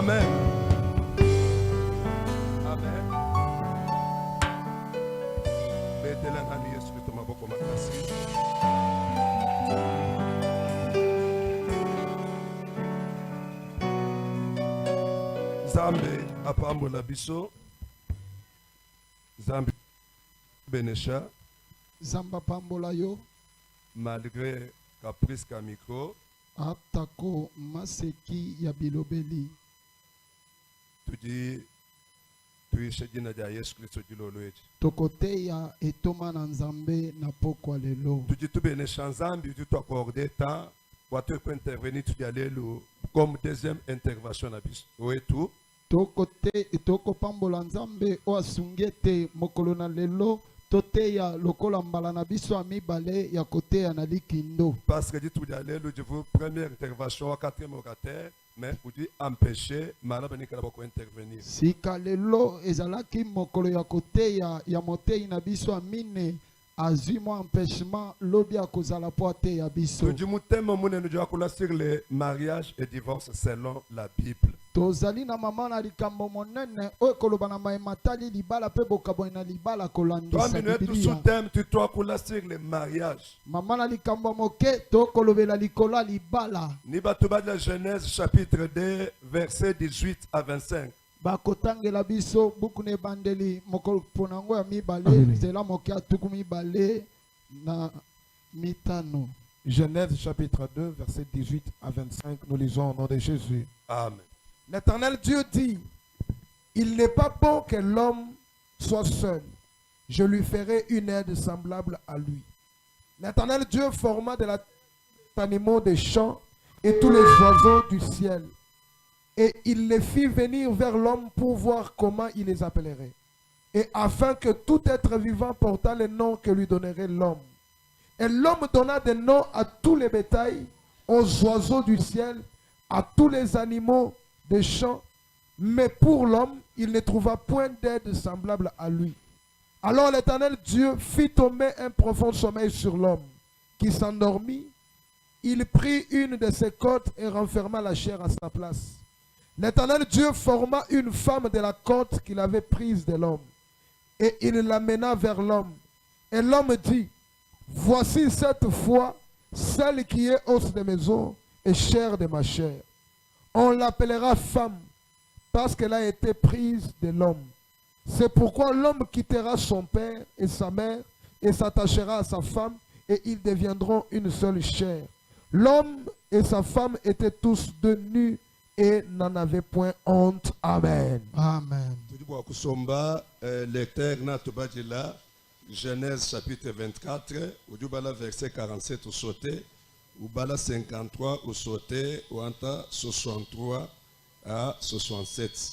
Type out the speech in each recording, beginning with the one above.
Amen. Amen. Betela ngani Yesu Kristo maboko makasi. Zambe apambola biso. Zambe benesha. Zamba pambola yo. Malgré caprice ka micro. Atako maseki ya bilobeli. Tu dis tuishe jina ja Yesu Kristo jilolweji. Tokote ya etoma na nzambe na pokwa lelo. Tu dis tu benesha nzambi tu t'accorder temps pour te intervenir tu aller comme deuxième intervention na biso. Oui tout. Tokote toko pambola nzambe o asungete mokolo na lelo. Tote ya lokola mbala na biso amibale ya kote ya na likindo. Parce que tu dis aller le première intervention à quatrième ocataire mais vous dit empêcher malabani kala bako intervenir. Sika lelo ezalaki mokolo ya kote ya motei na biso amine azui mo empêchement lobi akozala poate ya biso. Tu dis mon thème mon nous doit sur le mariage et divorce selon la Bible. Tozali na mama na likambo monene oyo koloba na matali libala pe bokabo na libala kolandisa Biblia. 3 minutes sous thème tu dois coller sur le mariage. Mama na likambo moke to kolobela likola libala. Ni batuba de la Genèse chapitre 2 verset 18 à 25. Bakotangela biso buku ne bandeli mokolo ponango ya mibale zela moke atuku mibale na mitano. Genèse chapitre 2 verset 18 à 25, nous lisons au nom de Jésus. Amen. L'Éternel Dieu dit, il n'est pas bon que l'homme soit seul. Je lui ferai une aide semblable à lui. L'Éternel Dieu forma de la animaux des champs et tous les oiseaux du ciel. Et il les fit venir vers l'homme pour voir comment il les appellerait. Et afin que tout être vivant portât les noms que lui donnerait l'homme. Et l'homme donna des noms à tous les bétails, aux oiseaux du ciel, à tous les animaux des champs, mais pour l'homme, il ne trouva point d'aide semblable à lui. Alors l'Éternel Dieu fit tomber un profond sommeil sur l'homme, qui s'endormit. Il prit une de ses côtes et renferma la chair à sa place. L'Éternel Dieu forma une femme de la côte qu'il avait prise de l'homme, et il l'amena vers l'homme. Et l'homme dit, voici cette fois celle qui est os de mes os et chair de ma chair. On l'appellera femme parce qu'elle a été prise de l'homme. C'est pourquoi l'homme quittera son père et sa mère et s'attachera à sa femme et ils deviendront une seule chair. L'homme et sa femme étaient tous deux nus et n'en avaient point honte. Amen. Amen. Lecteur Natobadila, Genèse chapitre 24, au verset 47 au sauté. Ou bala 53 au sauté ou entre 63 à 67.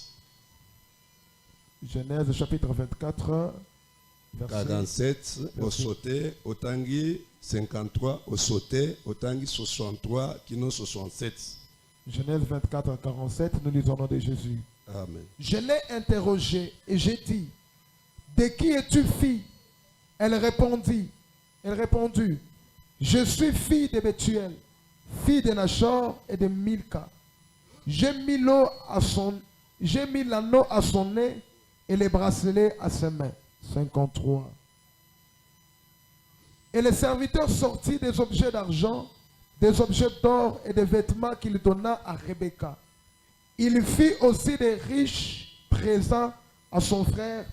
Genèse chapitre 24 verset 47 au sauté, au tangi 53 au sauté, au tangi 63 qui non 67. Genèse 24 47, nous lisons au nom de Jésus. Amen. Je l'ai interrogée et j'ai dit, de qui es-tu fille? Elle répondit, je suis fille de Bethuel, fille de Nachor et de Milka. J'ai mis l'anneau à son nez et les bracelets à ses mains. 53. Et les serviteurs sortit des objets d'argent, des objets d'or et des vêtements qu'il donna à Rebecca. Il fit aussi des riches présents à son frère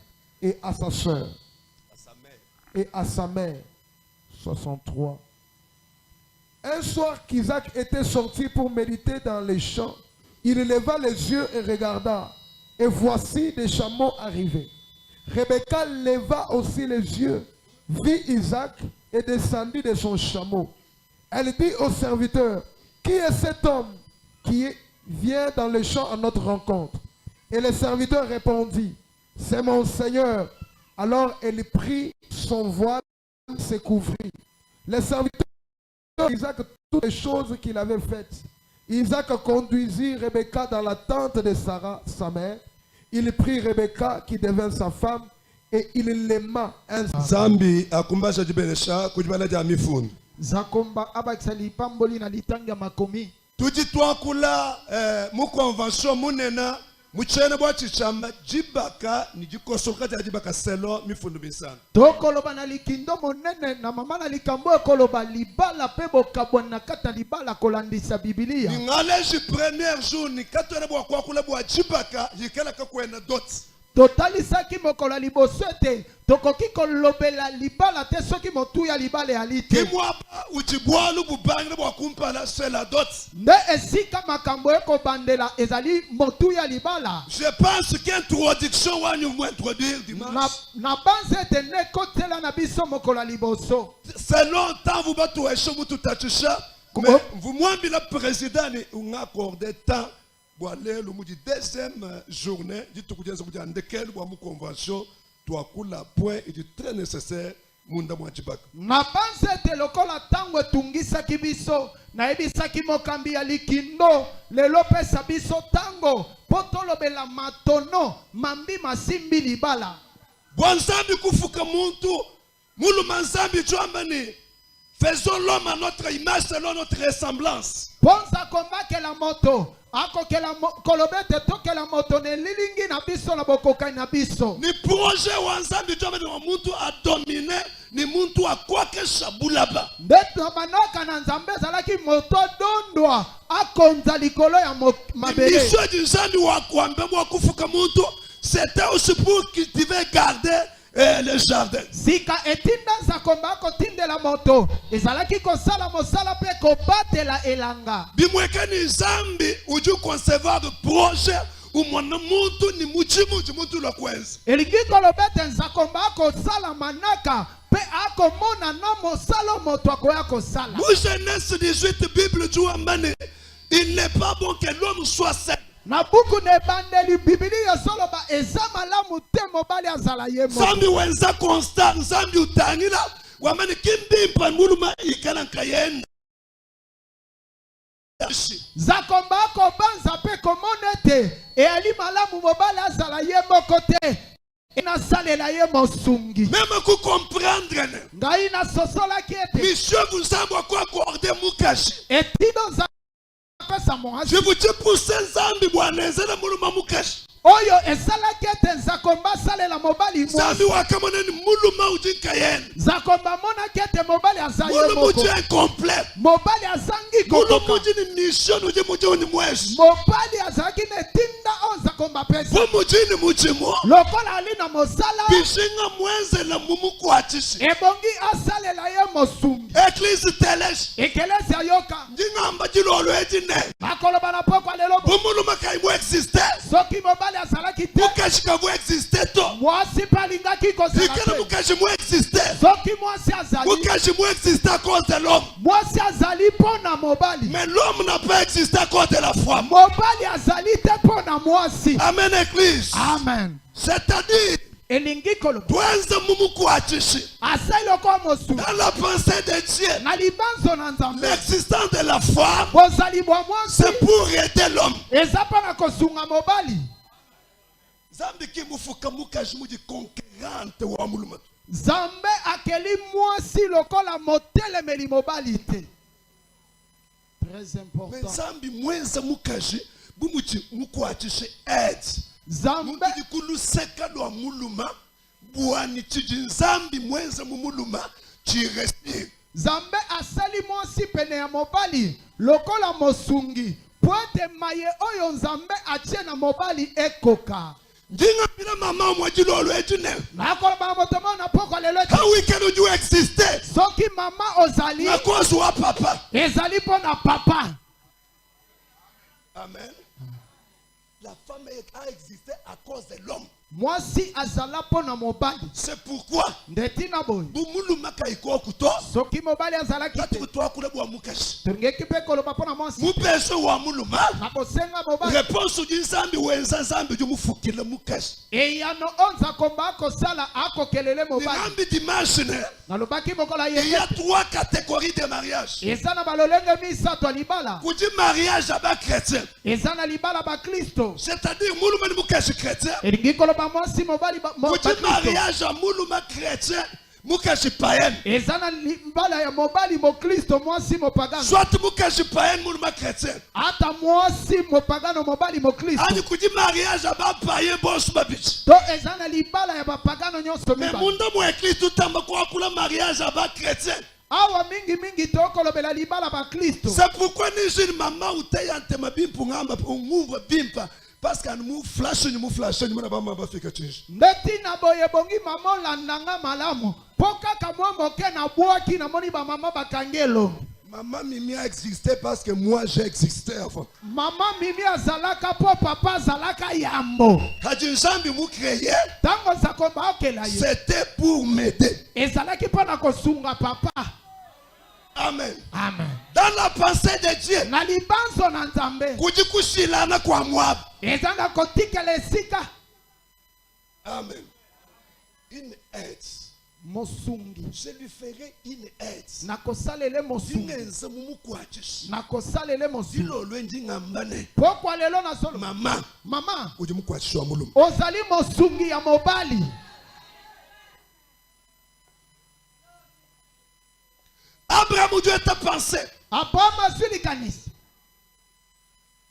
et à sa soeur. Et à sa mère. 63. Un soir qu'Isaac était sorti pour méditer dans les champs, il leva les yeux et regarda, et voici des chameaux arrivés. Rebecca leva aussi les yeux, vit Isaac et descendit de son chameau. Elle dit au serviteur, qui est cet homme qui vient dans les champs à notre rencontre? Et le serviteur répondit, c'est mon Seigneur. Alors elle prit son voile et se couvrit. Le serviteur Isaac toutes les choses qu'il avait faites. Isaac conduisit Rebecca dans la tente de Sarah, sa mère. Il prit Rebecca qui devint sa femme et il l'aima ainsi. Zambi akumbasha jibenesha kujibala ja mifundu. Zakomba abakisali pamboli na litanga makomi. Tudi twakula mu convention munena muchene bwa chichamba jibaka ni jikosoka ja jibaka selo mifundu bisana. Tokoloba na likindo monene na mama na likambo ekoloba libala pe bokabwana kata libala kolandisa Biblia. Ni ngaleji premier jour ni katone bwa kwakula bwa jibaka yikela kakwena dot. Totalisaki mokola liboso ete tokoki kolobela libala te soki motuya libala ya lite. Kimwaba ujibwalu bubangi bwa kumpala sela dot. Nde esika makambo ekobandela ezali motuya libala. Je pense qu'introduction wa nous introduire dimanche. Na banze ete ne kotela na biso mokola liboso. C'est longtemps vous battu esho mutu tachisha. Mais vous mwambi la président ni unga accordé temps. Le deuxième journée, dit tout le monde ndekele bwa mu convention twakula point et très nécessaire munda mwa jibaka. Na banze te lokola tango tungisa kibiso na ebisaki mokambi ya likindo lelo pesa biso tango potolobela matono mambi masimbi libala. Bwanzambi kufuka muntu mulu manzambi chwambani. Faisons l'homme à notre image selon notre ressemblance. Ponza kombake la moto. Ako ke la kolobete toke la moto ne lilingi na biso na bokokai na biso. Ni projet wanzambi chwambani wa muntu a dominer ni muntu a kwake shabulaba. Ndeto manoka na nzambe zalaki moto dondwa akonza likolo ya mabele. Mission du nzambi wa kwambemwa kufuka muntu c'était aussi pour cultiver garder le jardin. Sika etinda zakomba ko tindela moto ezalaki kosala mosala pe kobatela elanga. Bimwekani zambi uju concevoir de projet umwana muntu ni mujimu la kwenzi. Elingi kolobete nzakomba kosala manaka pe akomona no mosala moto akoya kosala. Mu Genèse 18 Bible juambane il n'est pas bon que l'homme soit seul. Na buku ne bandeli Biblia solo ba ezama la mute mobali azala yemo. Zambi wenza constant zambi utangila wamani kimbi mpanuluma ikana kayenda. Zakomba ko banza pe komonete e ali malamu mobali azala yemo kote. Ina salela yemo sungi. Même ku comprendre ne. Ngai na sosola kiete. Monsieur vous a quoi accorder mukashi. Etido za je vous dis pour ces zambi bwanezela muluma mukashi. Oyo esala kete nzakomba salela mobali mwasi. Zambi wakamone ni muluma ujinka yena. Nzakomba mona kete mobali azaye moko. Mulu muji incomplet. Mobali azangi kokoka. Mulu muji ni mission uji muji ni mweshi. Mobali azaki ne tinda on nzakomba pesa. Muji ni muji mwa. Lokola alina mosala. Bishinga mwenze la mumu kuachishi. Ebongi asalela ye mosungi. Eglise telesh. Ekelesi ayoka. Njinga mbajilo olueji ne. Makolo banapokwa lelo. Bumulu makai mu existe. Soki mobali asalaki te. Mukashi kavu existe to. Mwasi palingaki kosala te. Ikana mukashi mu existe. Soki mwasi azali. Mukashi mu existe à cause de l'homme. Mwasi azali pona mobali. Mais l'homme n'a pas existé à cause de la femme. Mobali azali te pona mwasi. Amen église. Amen. C'est-à-dire elingi koloba tuanze mumu kuachishi asali kwa mosu dans la pensée de Dieu. na libanzo na nzambe L'existence de la femme, bozali bwa mwasi c'est pour aider l'homme. eza pana kosunga mobali. Zambi ki mufuka mukaji mudi conquérante wa muluma. Zambe akeli mwasi lokola motelemeli mobali te. Très Mais important. zambi mwenza mukaji bumuchi mukwachishi aide. Zambe Mudi kulu seka lo muluma buani chiji zambi mwenza mumuluma chi respire. Zambe asali mwasi pene ya mobali lokola mosungi pointe maye oyo nzambe atie na mobali ekoka. Njinga bila mama mwajilo olu ejune. Nakola ba motomo na poko lelo. How we can do exister? Soki mama ozali Na cause wa papa. ezali pona papa. Amen. La femme a existé à cause de l'homme. Mwasi azala pona mobali. C'est pourquoi Ndetina boy. bumulu makaiko kuto. Soki mobali azala kite. Tatu kutoa kule bwa mukashi. Tungeki pe koloba pona mwasi. Mupeso wa muluma. Na bosenga mobali. Réponse du zambi wenza zambi du mufukile mukashi. E yano onza komba ako sala ako kelele mobali. Zambi dimanche ne. Na lobaki mokola Il y yeye. a 3 catégories de mariage. Eza na balolenge misato libala. Kuji mariage aba chrétien. Eza na libala ba Kristo. C'est-à-dire muluma ni mukashi chrétien. Elingi koloba mwasi mobali ba Kuji mariage a muluma chrétien. mukashi payen. ezana libala ya mobali mokristo mwasi mopagano. Soit mukashi payen muluma chrétien. Ata mwasi mopagano mobali mokristo. Ani kuti mariage aba payen boss babich. To ezana libala ya bapagano nyonso Mais mibala. munda mu Kristo tamba kwa kula mariage aba chrétien. Awa mingi tokolobela libala ba Kristo. C'est pourquoi ni jeune maman ou tayante mabimpu ngamba umuva bimpa parce que nous flash ni mona ba maba fika chinji. Ndeti na boye bongi mama landanga malamu. Poka kamwa moke na boaki na moni ba mama bakangelo. Maman Mimi a existé parce que moi j'ai existé avant. Mama Mimi azalaka po papa azalaka yambo. Hadji Nzambi mu créé. Tango zakomba okela ye. C'était pour m'aider. Ezalaki pona kosunga papa. Amen. Amen. Dans la pensée de Dieu. Na libanzo na Nzambe. Kujikushilana kwa Moab. Ezanga kotikela esika. Amen. Une aide. Mosungi. Je lui ferai une aide. Nakosalele mosungi. Nakosalele mosungi. Pourquoi lelo na solo? Maman. Maman. Ozali Ozali mosungi ya mobali. Abraham Dieu t'a pensé. Abraham asuli kanisi.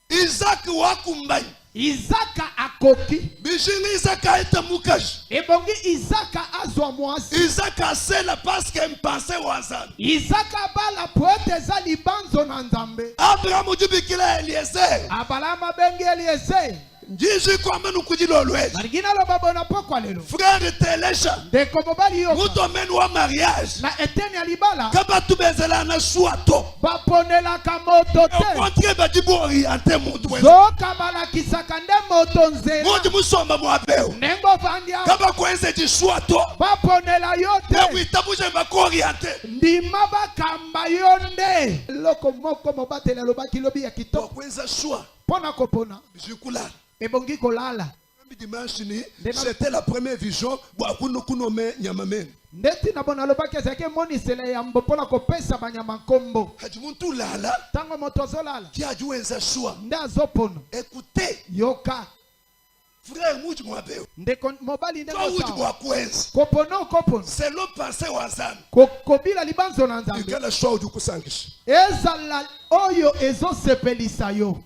Isaac wakumbai. Isaka akoki. Bijini Isaac a été mukaji. Ebongi Isaka azwa mwasi. Isaac a cela parce qu'il pensait au hasard. Isaka bala poete za libanzo na Nzambe. Abraham Dieu bikila Eliezer. Abalama bengi Eliezer. Njiji kwa menu kujilolwe. Marigina lo babona pokwa lelo. Frère Telesha. Ndeko mobali yo. Muto menu wa mariage. Na eteni alibala. Kaba tubezela na suato. Baponela kamoto te. Kontre badibu orienté mutu weza. Zoka bala kisaka nde moto nzela. Mutu musomba mwabeo. Nengo vandia. Kaba kwenze di suato. Baponela yo te. Na witabuje mbako orienté. Ndima bakamba yo nde. Loko moko mobatela lobaki lobi ya kitoko. Kwenza sua. Pona kopona. Jikula. Ebongi kolala. C'était la première vision. Ndeti na bona lobaki ezake moni sele ya mbopona kopesa banyama nkombo. Hajimuntu lala. Tango motozo lala. Qui a joué un choix. Nde azopona. Écoutez. Yoka. Frère muji mwabeo. Ndeko mobali ndeko sawa. Kopono kopono. C'est l'homme pensé au hasard. Kobila libanzo na Nzambe. Quel choix du kusangish. Ezala oyo ezo sepelisa yo.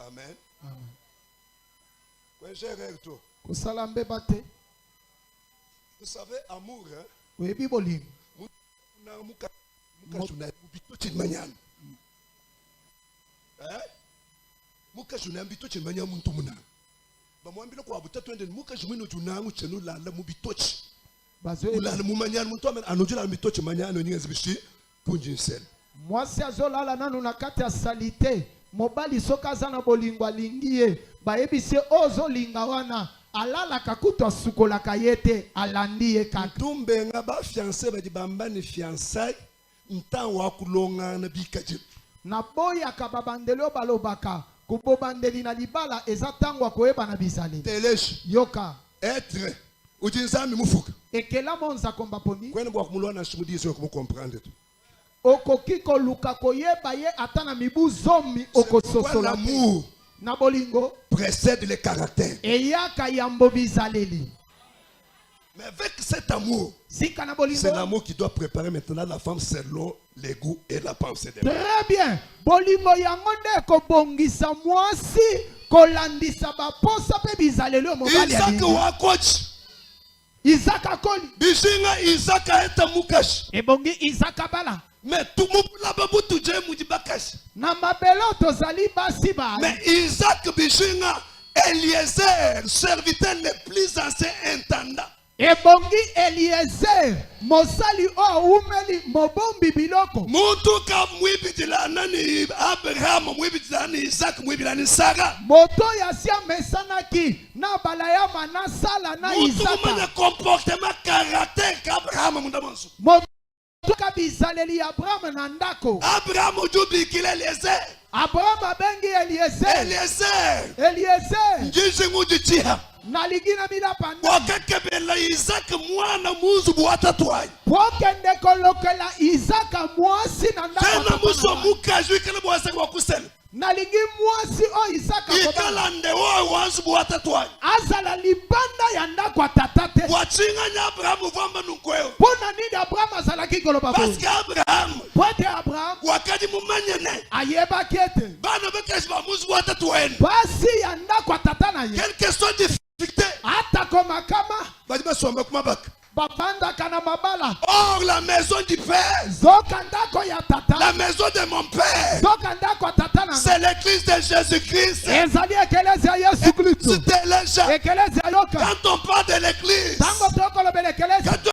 Amen. Vous savez, amour, hein? Oui, biboling. Mwasi azolala nanu na kati ya salite. Mobali soka zana bolingwa lingie. Baebise ozo linga wana. Alala kakuto sukola kayete. Alandiye kaka. Tumbe nga ba fiancé ba di bamba ni fiançailles. Ntan wa kulonga na bikaje. Na boya kababandelo balobaka. Kubobandeli na libala ezatangwa koeba na bizale. Telesh. Yoka. Être. Ujinzami mufuka. Ekela monza komba poni. Kwene bwa kumulwa na shimudisi yo comprendre tout. Okokiko luka koyeba ye atana mibu zomi okososola l'amour na bolingo précède le caractère. Eyaka yambo bizaleli. Mais avec cet amour, Sika na bolingo, c'est l'amour qui doit préparer maintenant la femme selon les goûts et la pensée de l'homme. Très bien. Bolingo yango nde kobongisa mwasi kolandisa baposa pe bizaleli o mobali. Isaac wa coach. Isaac akoli. Bishinga Isaac eta mukashi. Ebongi Isaac bala. Mais tout le monde là-bas, tout le monde dit bakash. Na mabelo tozali basi ba. Mais Isaac Bishinga, Eliezer, serviteur le plus ancien intendant. Ebongi Eliezer, mosali o umeli mobombi biloko. Muntu ka mwibitila nani Abraham, mwibitila ni Isaac, mwibitila ni Sarah. Moto ya sia mesanaki na balaya manasala na Isaac. Muntu kumanya comportement caractère qu'Abraham mundamansu. Bizaleli Abraham na ndako. Abraham ujubi kile Eliezer. Abraham abengi Eliezer. Eliezer. Njiji ngujitia. Na ligina bila panda. Wakakebela Isaac mwana muzubu watatwai. Pokende kolokela Isaac mwasi na ndako. Tena muso mukajwi kele mwasa kwa kusele. nalingi mwasi oyo Isaka kobala ikalande wo wanzu bwata twani azala libanda ya ndako atata te bwatsinga nya Abrahamu vamba nunkweo mpona nini Abrahamu azalaki koloba boye parce que Abrahamu po ete Abrahamu wakati mumanyene ayebaki ete bana bekesi bamuzi bwata twani pasi ya ndako atata na ye quelle question de difficulté atako makama badi basomba kumabaka babandaka na mabala or la maison du père zoka ndako ya tata la maison de mon père zoka ndako atata na c'est l'église de Jésus-Christ ezali ekelezi ya Yesu Kristo c'était les ekelezi ya yoka quand on parle de l'église tango tokolobela ekelezi quand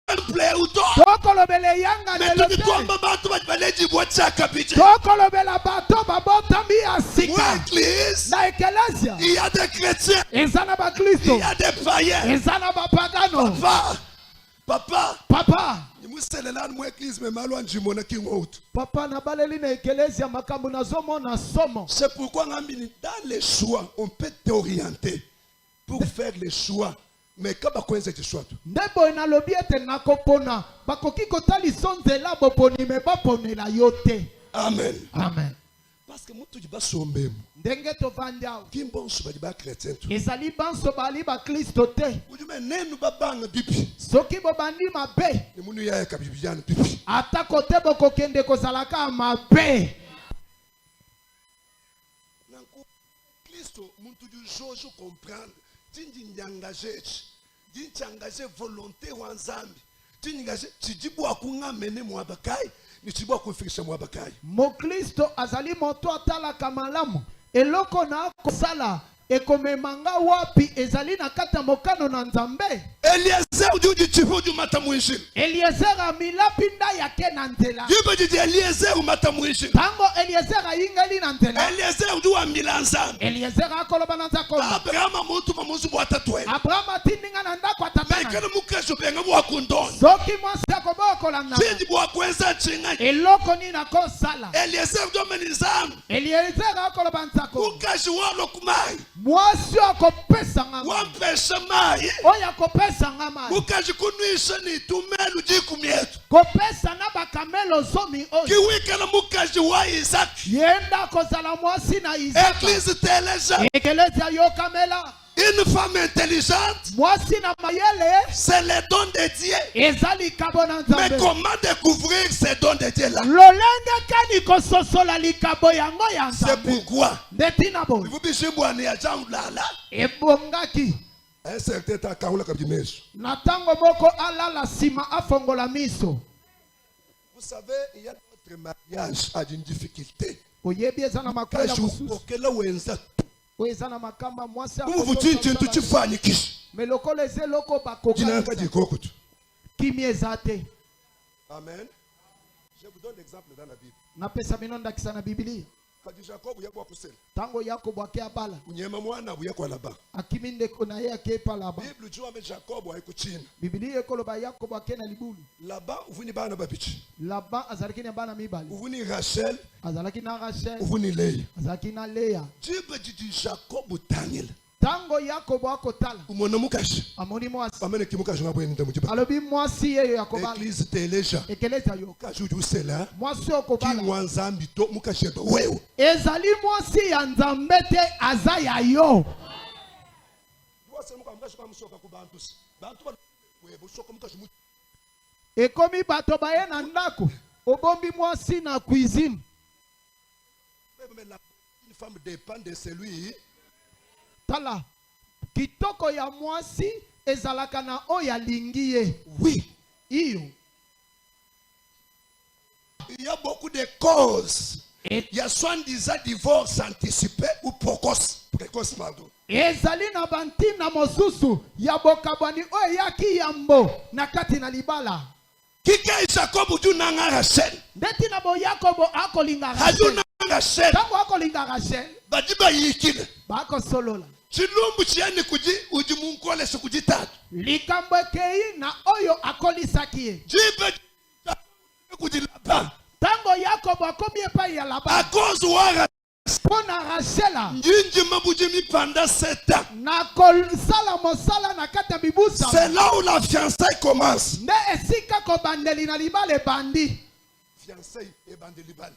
on plaît ou toi tokolobela eyanga mais lelo tu te kwamba bantu baleji bwatsa kabije tokolobela bato babotambi ya sika moi église na ekelezi il y a des chrétiens eza na bakristo il y a des païens eza na bapagano papa nimuselelani mu église me malwa njimona kingotu papa nabaleli na ekelezi ya makambo nazomona somo c'est pourquoi ngambini dans les choix on peut t'orienter pour faire les choix mais quand bakwenza ti choix nde boye nalobi ete nakopona bakoki kotalisa nzela boponi me baponela yo te amen amen parce que mutu ji basombemu ndenge tovandi awa kimbonso badi ba chrétien tu ezali banso bali bakristo te ujume nenu babanga bibi soki bobandi mabe ni munu ya ka bibiyana bibi ata kote bokokende kozalaka mabe nanku Kristo muntu du jojo comprendre tindi nyangaje dinti engagé volonté wa nzambi tindi engagé tijibu akunga mene mwabakai ni tijibu akufikisha mwabakai mokristo azali moto atalaka malamu eloko na kosala ekomemanga wapi ezali na kati ya mokano na nzambe Eliezer du chifu du matamuishil Eliezer amilapi nda yake na nzela Dieu dit Eliezer matamuishil tango Eliezer ayingali na nzela Eliezer du amilanza Eliezer akoloba na nzako Abraham mutu mamuzu bwata twe Abraham atindinga na ndako atata Mekana mukesho benga bwa kundon soki mwasi akobokola na Tindi bwa kwenza chinga eloko nini akosala Eliezer du amenizam Eliezer akoloba nzako Mukashi walo kumai mwasi akopesa ngama wampesha mai oya kopesa ngama mukashi kunuisha ni tumelu jikumietu kopesa na bakamelo zomi oyo kiwikala mukashi wa Isaac yenda kozala mwasi na Isaka Église téléja ekelezi yo kamela une femme intelligente mwasi na mayele c'est le don de Dieu ezali kabo na mais nzambe comment découvrir ces dons de Dieu là lolenge kani kososola likabo yango ya c'est nzambe pourquoi ndetina bo vous bishimwani ya jamulala ebongaki un certain temps kaula kabimeso na tango moko alala sima afongola miso vous savez il y a notre mariage a une difficulté oyebi eza na makwela kashi mosusu okela wenza oyo eza na makamba mwasi vous chintu chifanyikisha me lokola eza eloko jina bakoka nkajikoko tu kimi eza te amen je vous donne l'exemple dans la Bible napesa bino ndakisa na Biblia kadi Jacob yakwa kusela tango Yakobo ake abala unyema mwana buyakwa laba akimi ndeko na ye ake epalaba Bible jua me Jacob ayikuchina Biblia ekoloba Yakobo ake na libulu laba uvuni bana babichi laba azalaki na bana mibali uvuni Rachel azalaki na Rachel uvuni Leah azalaki na Lea jibe jiji Jacob tangela tango Yakobo akotala umona mukashi amoni mwasi amene kimukashi ngabwe nda mujiba alobi mwasi yeyo yakobala Église téléja ekeleza yo kashi ujusela mwasi okobala kinwanzambi to mukashi do wewe ezali mwasi ya nzambe te aza ya yo ekomi bato baye na ndako obombi mwasi na cuisine une femme dépend de celui tala kitoko ya mwasi ezalaka na oyo alingi ye oui iyo il y a beaucoup de causes il y a soi-disant divorce anticipé ou précoce pardon ezali na bantina mosusu ya bokabwani oyo eyaki yambo na kati na libala kike Jacob du nanga Rachel ndeti na bo Yakobo akolinga haju Rachel nanga Rachel tango akolinga Rachel bajiba yikile bakosolola chilumbu chiani kuji uji munkole sikuji tatu likambo ekei na oyo akolisaki ye jibe kuji laba tango Yakobo akomi epai ya à Labani cause wa mpo na Rachela njinji mabujimi pendant 7 ans na kosala mosala na kati ya bibusa c'est là où la fiançailles commence nde esika kobandeli na libala ebandi fiançailles et bandelibal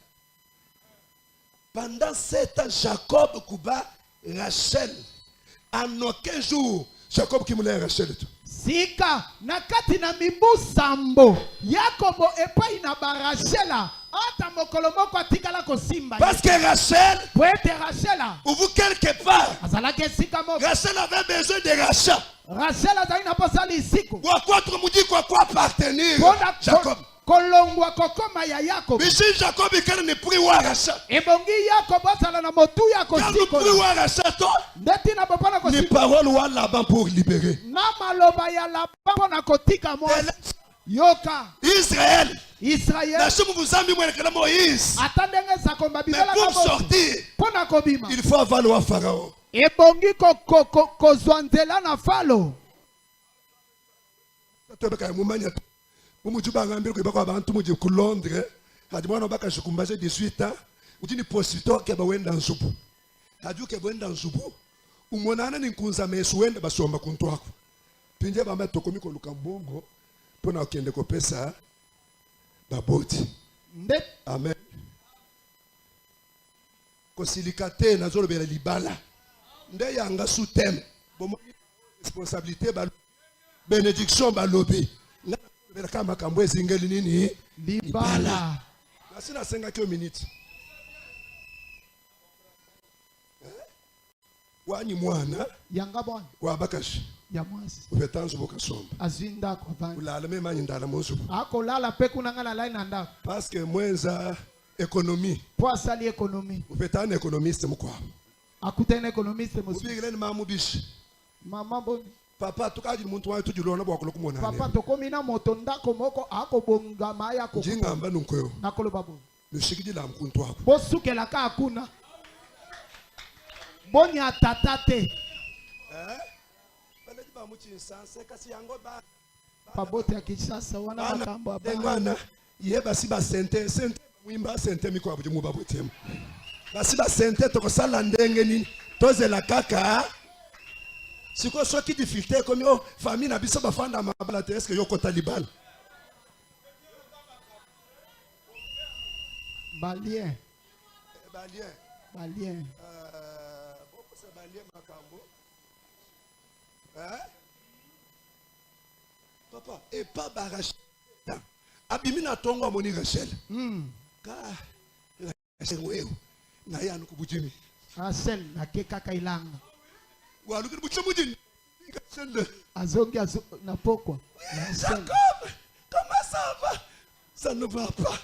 Pendant 7 ans, Jacob kuba Rachel. En aucun jour, Jacob qui moulait Rachel. Sika nakati na mibu sambo Yakobo epai na barachela ata mokolo moko atikala kosimba. Parce que Rachel, poete Rachela ou vous quelque part, azalaki esika moko. Rachel avait besoin de rachat. Rachela azali na posa lisiku Kwa quoi appartenir mpona Jacob. kolongwa kokoma ya Yakobo. Mais si Jacob il ne prie wa rachat. Ebongi Yakobo azala na motu ya Quand nous kosikola. prions à rachat, Ndeti na papa na les kosikola. paroles wa là-bas pour libérer. Na maloba ya lapa na kotika mwasi. Yoka Israël. Israël La chose vous a mis Moïse. atandenge zakomba Mais bibela pour kako sortir, pona kobima. il faut avoir le Pharaon. Ebongi kozwa nzela na falo. Londres, hadimwana baka shikumbaje 18 ans, utini prostituteur ke bawenda nzubu. Haju ke bawenda nzubu. Umonana ni nkunza mesu wenda basomba kuntwako. Pinje bamba tokomi ko lukambongo pona okende ko pesa baboti. Nde Amen. Ko silikate na zolo bela libala. Nde yanga sous thème. Bon responsabilité ba bénédiction ba lobby. Na kama kambo ezingeli nini? libala. Nasina senga kio minute. Wani mwana Yanga bwana wa bakashi. ya mwasi. Upetanzo bokasomba. Azinda kwa bani. Ulala mema ndala monzo. Ako lala peku nangala line anda. Parce que mwenza économie. Po asali ekonomi. Upetana économiste mukwa. Akutana ekonomiste musu. Ubigile ni mamubishi. Mama boni. Papa tukaji muntu wa tujulona bwa kulukumona. Papa tokomi na moto ndako moko ako bonga maya ko. Jinga amba nunkoyo. Nakolo babu. Lushikiji la mkuntu wako. Bosuke la ka akuna. Bonya tatate. Bale ba muchi sanse kasi yango ba. Pabote ya Kinshasa wana makambo abana. Ngwana yeba si ba sente mwimba sente miko abuji mu babotema. Basi ba sente to kosala ndenge nini tozela kaka. Siko soki difficulté comme yo famille na biso ba fanda mabala te est-ce que yo ko Taliban. Balien. Balien. Balien. Boko se balien makambo. Papa et pas barrage. Abimi na tongo amoni Rachel. Ka Rachel weo na yanu kubujimi. Rachel na keka ilanga. Wa luki bujimi. Rachel. Azongi na pokwa. Jacob, comment ça va? Ça ne va pas.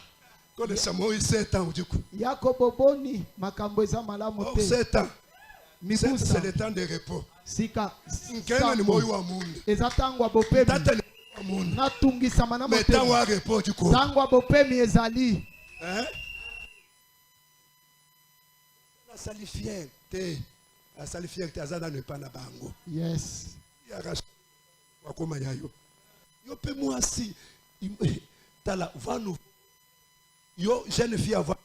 Connaissez Moïse 7 ans du coup. Yakobo boni makambo eza malamu te. 7 ans. Mikusa. C'est le temps de repos. Sika. Nkena ni moyo wa mundu. Eza tangwa bopemi. Tata ni wa mundu. Natungisa mana motema. Meta wa repos du coup. Tangwa bopemi ezali. Na sali fierté. La sali fierté azana ne pas na bango. Yes. Ya rache. Wakoma yayo. Yo pe mwasi. Tala va nous. Yo jeune fille avoir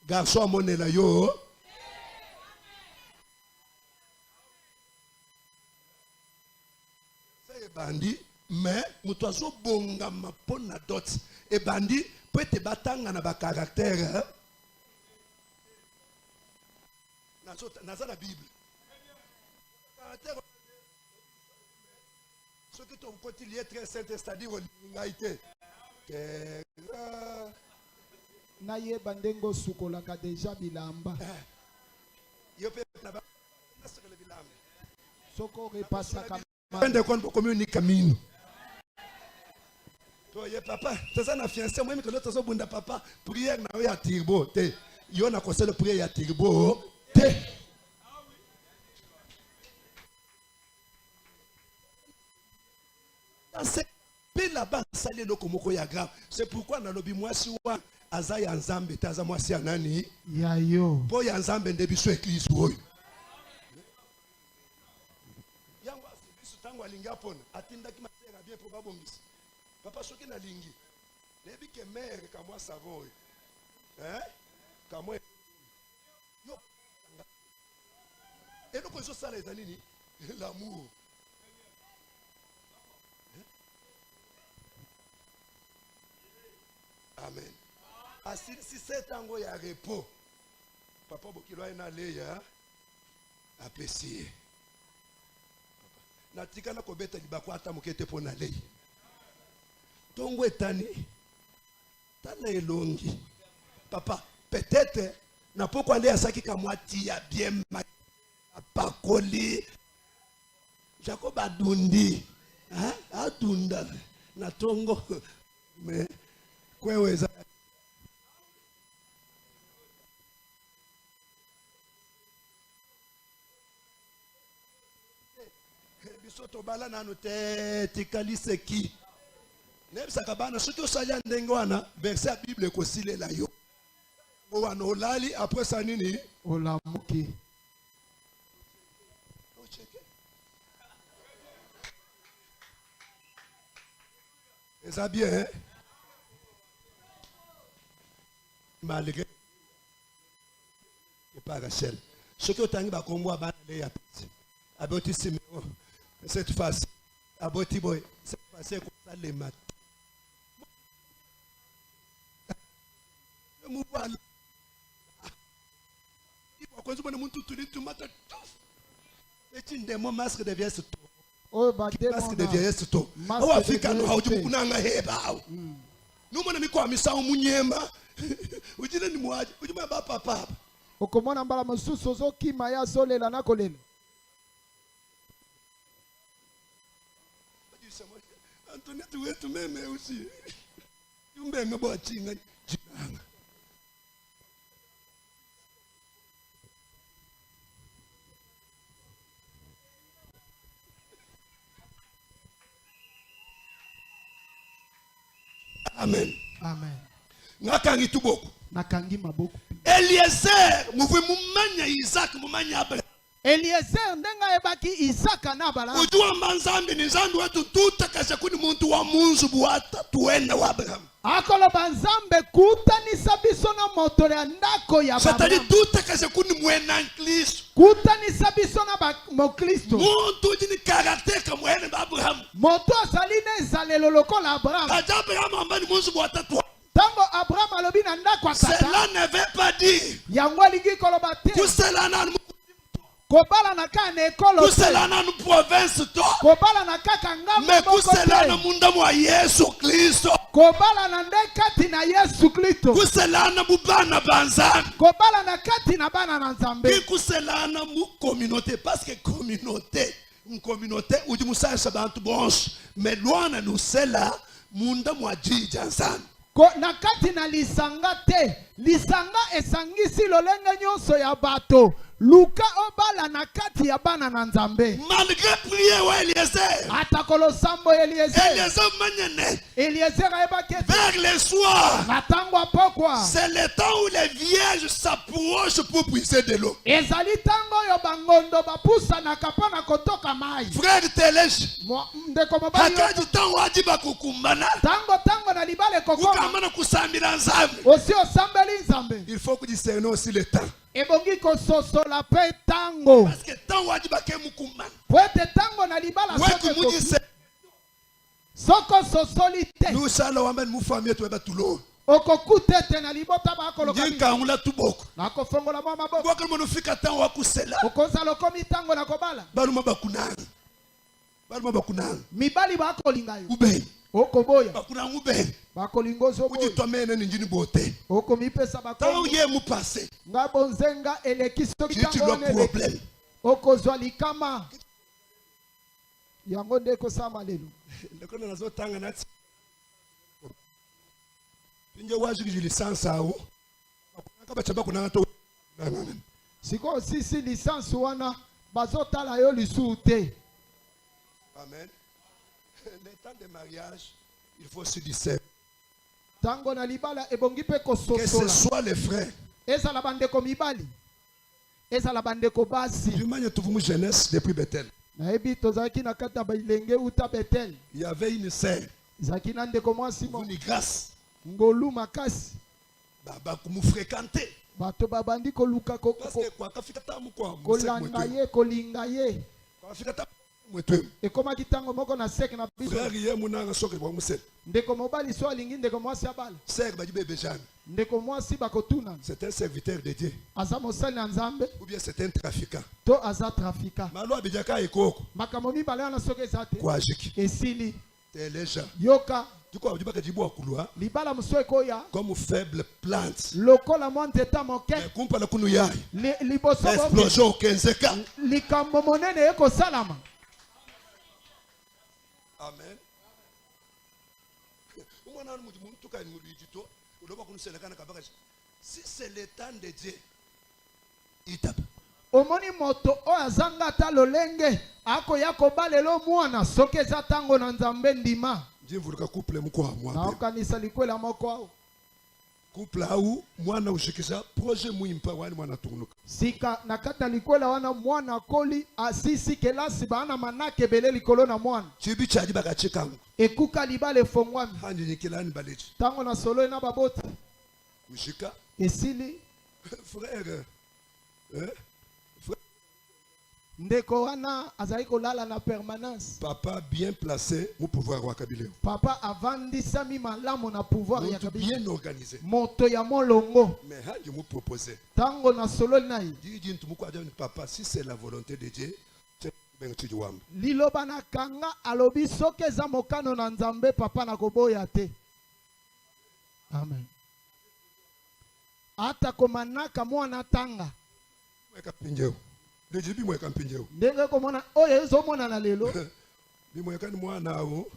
garçon monela yo. Bandi mais mutu azobonga mapona dot e bandi peut te batanga na ba caractère naza la Bible caractère ce que ton côté lié très saint c'est-à-dire l'ingaité que na yeba ndengo sukolaka deja bilamba yo pe na ba na bilamba soko repasaka Pende kon pour communiquer camino. Toi ye papa, c'est ça na fiancé moi mais que l'autre so bunda papa, prière na ya tirbo te. Yo na conseil de prière ya tirbo te. Dans ce pays là-bas salé loko moko ya grave. C'est pourquoi na lobi mwasi wa azaya nzambe taza mwasi ya nani? Ya yo. Po ya nzambe ndebiso église oyo. Alinga pona atinda ki masera bien pour babongisi papa soki na lingi nebi ke mère ka moi savon ka moi yo et donc ça sala ezali ni l'amour amen asili si 7 ans ya repos Papa Bokilo ena leya apprécié. Natika na kobeta libako ata mokete pona lei. Tongo etani. Tala elongi. Papa, peut-être na poko ande asaki kamwati ya bien pakoli. Jacob adundi. Hein? Adunda. Na tongo mais kweweza bisoto bala nanu te tikalise ki nebisaka bana soki osali ya ndenge wana verset ya bible ekosilela yo wana olali après ça nini olamuki eza bien hein? Malgré pas Rachel soki otangi bakombo abana le ya pesi aboti Siméon cette fois aboti boy cette fois comme ça les mat mu bala ipo kwenza bona muntu tuli tumata eti ndemo masque de vieillesse to o ba de masque de vieillesse to o Afrika no hauju kunanga heba numona mikwa misao munyema ujile ni muaje ujuma ba papa okomona mbala mosusu ozokima ya zolela na kolela Antoinette wetu meme aussi yumbe ngabo chinga jinanga Amen. Amen. Ngakangi tuboko. Nakangi maboko. Eliezer, muwe mumanya Isaac, mumanya Abraham. Eliezer ndenga ebaki Isaka na Abraham. Ujua manzambi ni zandu wetu tutakasha kuni muntu wa munzu buwata tuende wa Abraham. Akolo banzambe kutanisa biso na motore ya ndako ya Abraham. Satani tutakasha kuni mwena Kristo. Kutanisa biso na Mokristo. Muntu jini karateka mwene ba Abraham. Moto asaline ezalelo lokola Abraham. Kaja Abraham ambani munzu buwata tuwa. Tango Abraham alobi na ndako atata. Cela ne veut pas dire. Yango alingi koloba te. Kusela na kobala na kana ekolo kusela na province to. kobala na kaka ngambo me kusela na munda mwa Yesu Kristo. kobala na nde kati na Yesu Kristo. Kusela na bubana banzambe. Kobala na kati na bana na Nzambe. Kusela na mu communauté parce que communauté udi musasa bantu bonse mais loana nusela munda mwa jija nzambe. Na kati na lisanga te, lisanga esangisi lolenge nyonso ya bato. Luka obala na kati ya bana na Nzambe. Malgré prière wa Eliezer. Atakolo sambo Eliezer. Eliezer manyene. Eliezer aebake. Vers le soir. Natango apokwa. C'est le temps où les vierges s'approchent pour puiser de l'eau. Ezali tango yo bangondo bapusa na kapana kotoka mai. Frère Telej. Ndeko mobali. Hakadi tango adiba kukumbana. Tango na libale kokoma. Kukamana kusambira Nzambe. Aussi osambeli Nzambe. Il faut que discerner aussi le temps. Ebongi kososo la pe tango. Parce que tango adiba ke mukumbana. Poete tango na libala soke. Soko sosolite. Nous sala wamben mu famille to eba tulo. Okokutete na libota ba koloka. Njika ngula tuboko. Na kofongola mama boko. Boko monofika tango wakusela. Okoza lokomi tango na kobala. Baluma bakunanga. Baluma bakunanga. Mibali ba kolinga yo. Ube. Okoboya. Bakunanga ube. Bakolingozo boya. Uji tomene njini bote. Okomipesa bakongo. Tango ye mu passé. Ngabonzenga elekiso kitango ne problème. Okozwa likama. Yango ndeko sama lelo. Ndeko nazo tanga nati. Pinje wazi licence awo. Akaba chaba kunanga to. Siko sisi licence wana bazotala yo lisute. Amen. Le temps de mariage, il faut se discerner. Tango na libala ebongi pe kososola. Que ce soit les frères. Eza la bande ko mibali. Eza la bande ko basi. Du manière tout vous jeunesse depuis Bethel. Na ebi tozaki na kata bailenge uta Bethel. Il y avait une sœur. Zaki na ndeko mwasi mo. Une grâce. Ngolu makasi. Baba kumu fréquenter. Bato babandi ko luka ko. Parce que kwa kafika tamu kwa. Kolinga ye. Kwa fika tamu ekomaki ntango moko na seke na biso frère ye munanga soki bwa musel ndeko mobali so alingi ndeko mwasi abala sœur ba dibe bejana ndeko mwasi bakotuna c'est un serviteur de Dieu aza mosali na nzambe ou bien c'est un trafiquant to aza trafika malo abijaka ekoko makambo mibale wana soki eza te kwa jiki esili teleja yoka duko abijaka jibu akulwa libala mosusu ekoya comme faible plante lokola mwa nzeta moke kumpa la kunu yayi liboso explosion kenzeka likambo monene ekosalama. Amen. Si c'est le temps de Dieu, il tape. Omoni moto o azanga ta lolenge akoya kobalelo mwana soki eza ntango na nzambe ndima naokanisa likwela moko awo couple au mwana ushikisha projet muimpa wani mwana tunuka sika na kati na likwela wana mwana koli asisi kelasi bana manake bele likolo na mwana chibi chaji bakachikangu ekuka libale fongwami handi nikilani baleji tango na solo na baboti ushika esili frère ndeko wana azali kolala na permanence papa bien placé mu pouvoir wa kabileo papa avandisami malamu na pouvoir ya kabila bien organisé moto ya molongo mais handi mu proposer tango na solo nayi dit ntumuko adani papa si c'est la volonté de Dieu liloba na kanga alobi soki eza mokano na nzambe papa na koboya te. Amen. Ata komanaka mwana tanga mweka pinjeo dejibi mweka pinjeo ndenge komona oyo ezomona na lelo bimweka ni mwana awo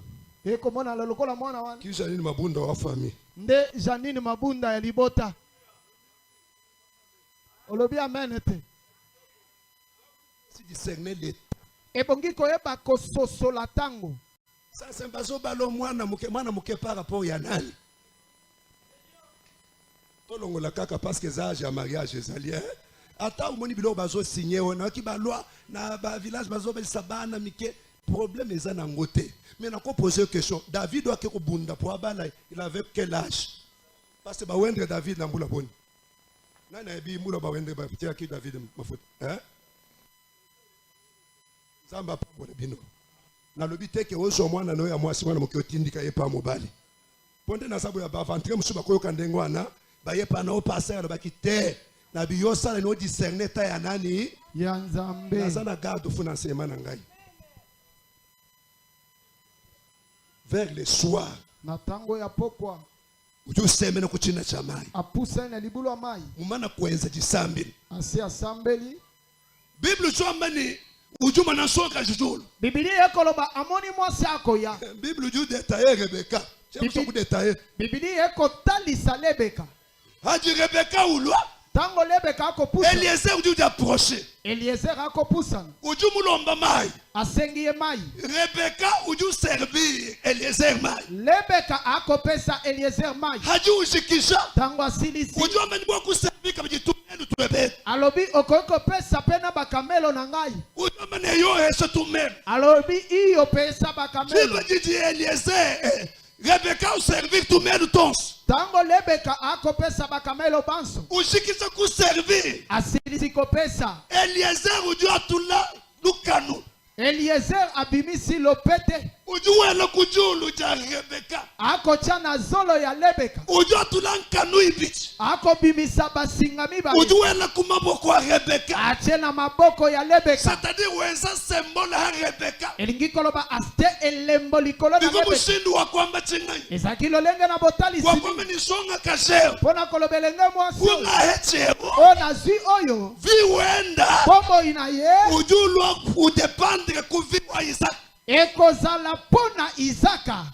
ekomona la lokola mwana wana kisha nini mabunda wa famille nde Janine mabunda ya libota olobi amen te si discerner les ebongi koyeba kososola tango sasa mbazo balo mwana muke par rapport ya nani tolongola kaka parce que ça j'ai mariage ezali ata umoni bilo bazo signer ona ki balwa na ba village bazo bel sabana mike problème eza na ngote mais na ko poser question David doit ko bunda pour abala il avait quel âge parce que ba wendre David na mbula boni nana ebi mbula ba wendre ba tia ki David mafuta Zamba pa bone bino na lobi teke ozo mwana no ya mwasi mwana moki otindika ye pa mobali ponde na sabu ya ba ventre musuba koyoka ndengo wana ba ye pa na o passer ba kite na biyosa no discerner ta ya nani ya nzambe nazana garde financièrement na ngai vers le soir na tango ya pokwa uju semena kuchina cha mai apusa na libulo ya mai mumana kwenza jisambili asi asambeli Bible chomani ujuma na soka jujulu Biblia ekoloba amoni mwasi akoya Bible ju détailler Rebecca chemso ku détailler Biblia ekotalisa Lebeka haji Rebecca ulwa tango Lebeka akopusa Eliezer uju approcher Eliezer akopusa uju mulomba mai asengiye mai Rebecca uju servir Eliezer mai Lebeka akopesa Eliezer mai haji ushikisha tango asilisi uju amani bwa kuservir kama jitumenu tulebe alobi okoko pesa pena bakamelo na ngai uju amani yo ese tumenu alobi iyo pesa bakamelo jiba jiji Eliezer Rebecca uservir tumenu tons tango Lebeka akopesa bakamelo banso ushikisha kuservir asilisi kopesa Eliezer uju atula lukanu Eliezer abimisi lopete ujuwele kujulu ja Rebecca akocha na zolo ya Lebeka uju atula nkanu ibiti akobimisa basinga mibale ujuwele kumaboko wa Rebecca ache na maboko ya Lebeka c'est-à-dire weza symbole ha Rebecca elingi koloba aste elembo likolo na ndiko Lebeka mushindu wa kwamba chinganyi ezaki lolenge na botali kwa sini kwamba ni songa kasheo pona kolobelenge mwasi kunga hechebo o nazwi oyo vi wenda kombo ina ye ujulwa udependre kuviwa Isaac ekozala pona Izaka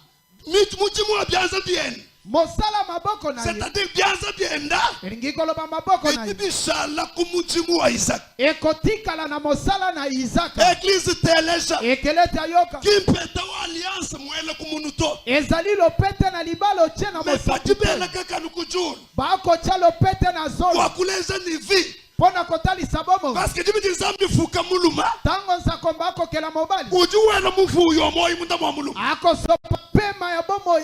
mujimu wa byanza bien mosala maboko na ye c'est-à-dire byanza bienda elingi koloba maboko na ye ibishala kumujimu wa Isaac ekotikala na mosala na Izaka église telesha ekeleta yoka kimpeta wa alliance mwele kumunuto ezali lopete na libalo tie na mosatibela kaka nukujulu bakotia lopete na zolo wakuleza ni vi pona kotalisa bomo parce que dimi nzambi fuka muluma tango nsakomba akokela mobali ujuwela muvuyo moyi munda mwa muluma akosopa pema ya bomo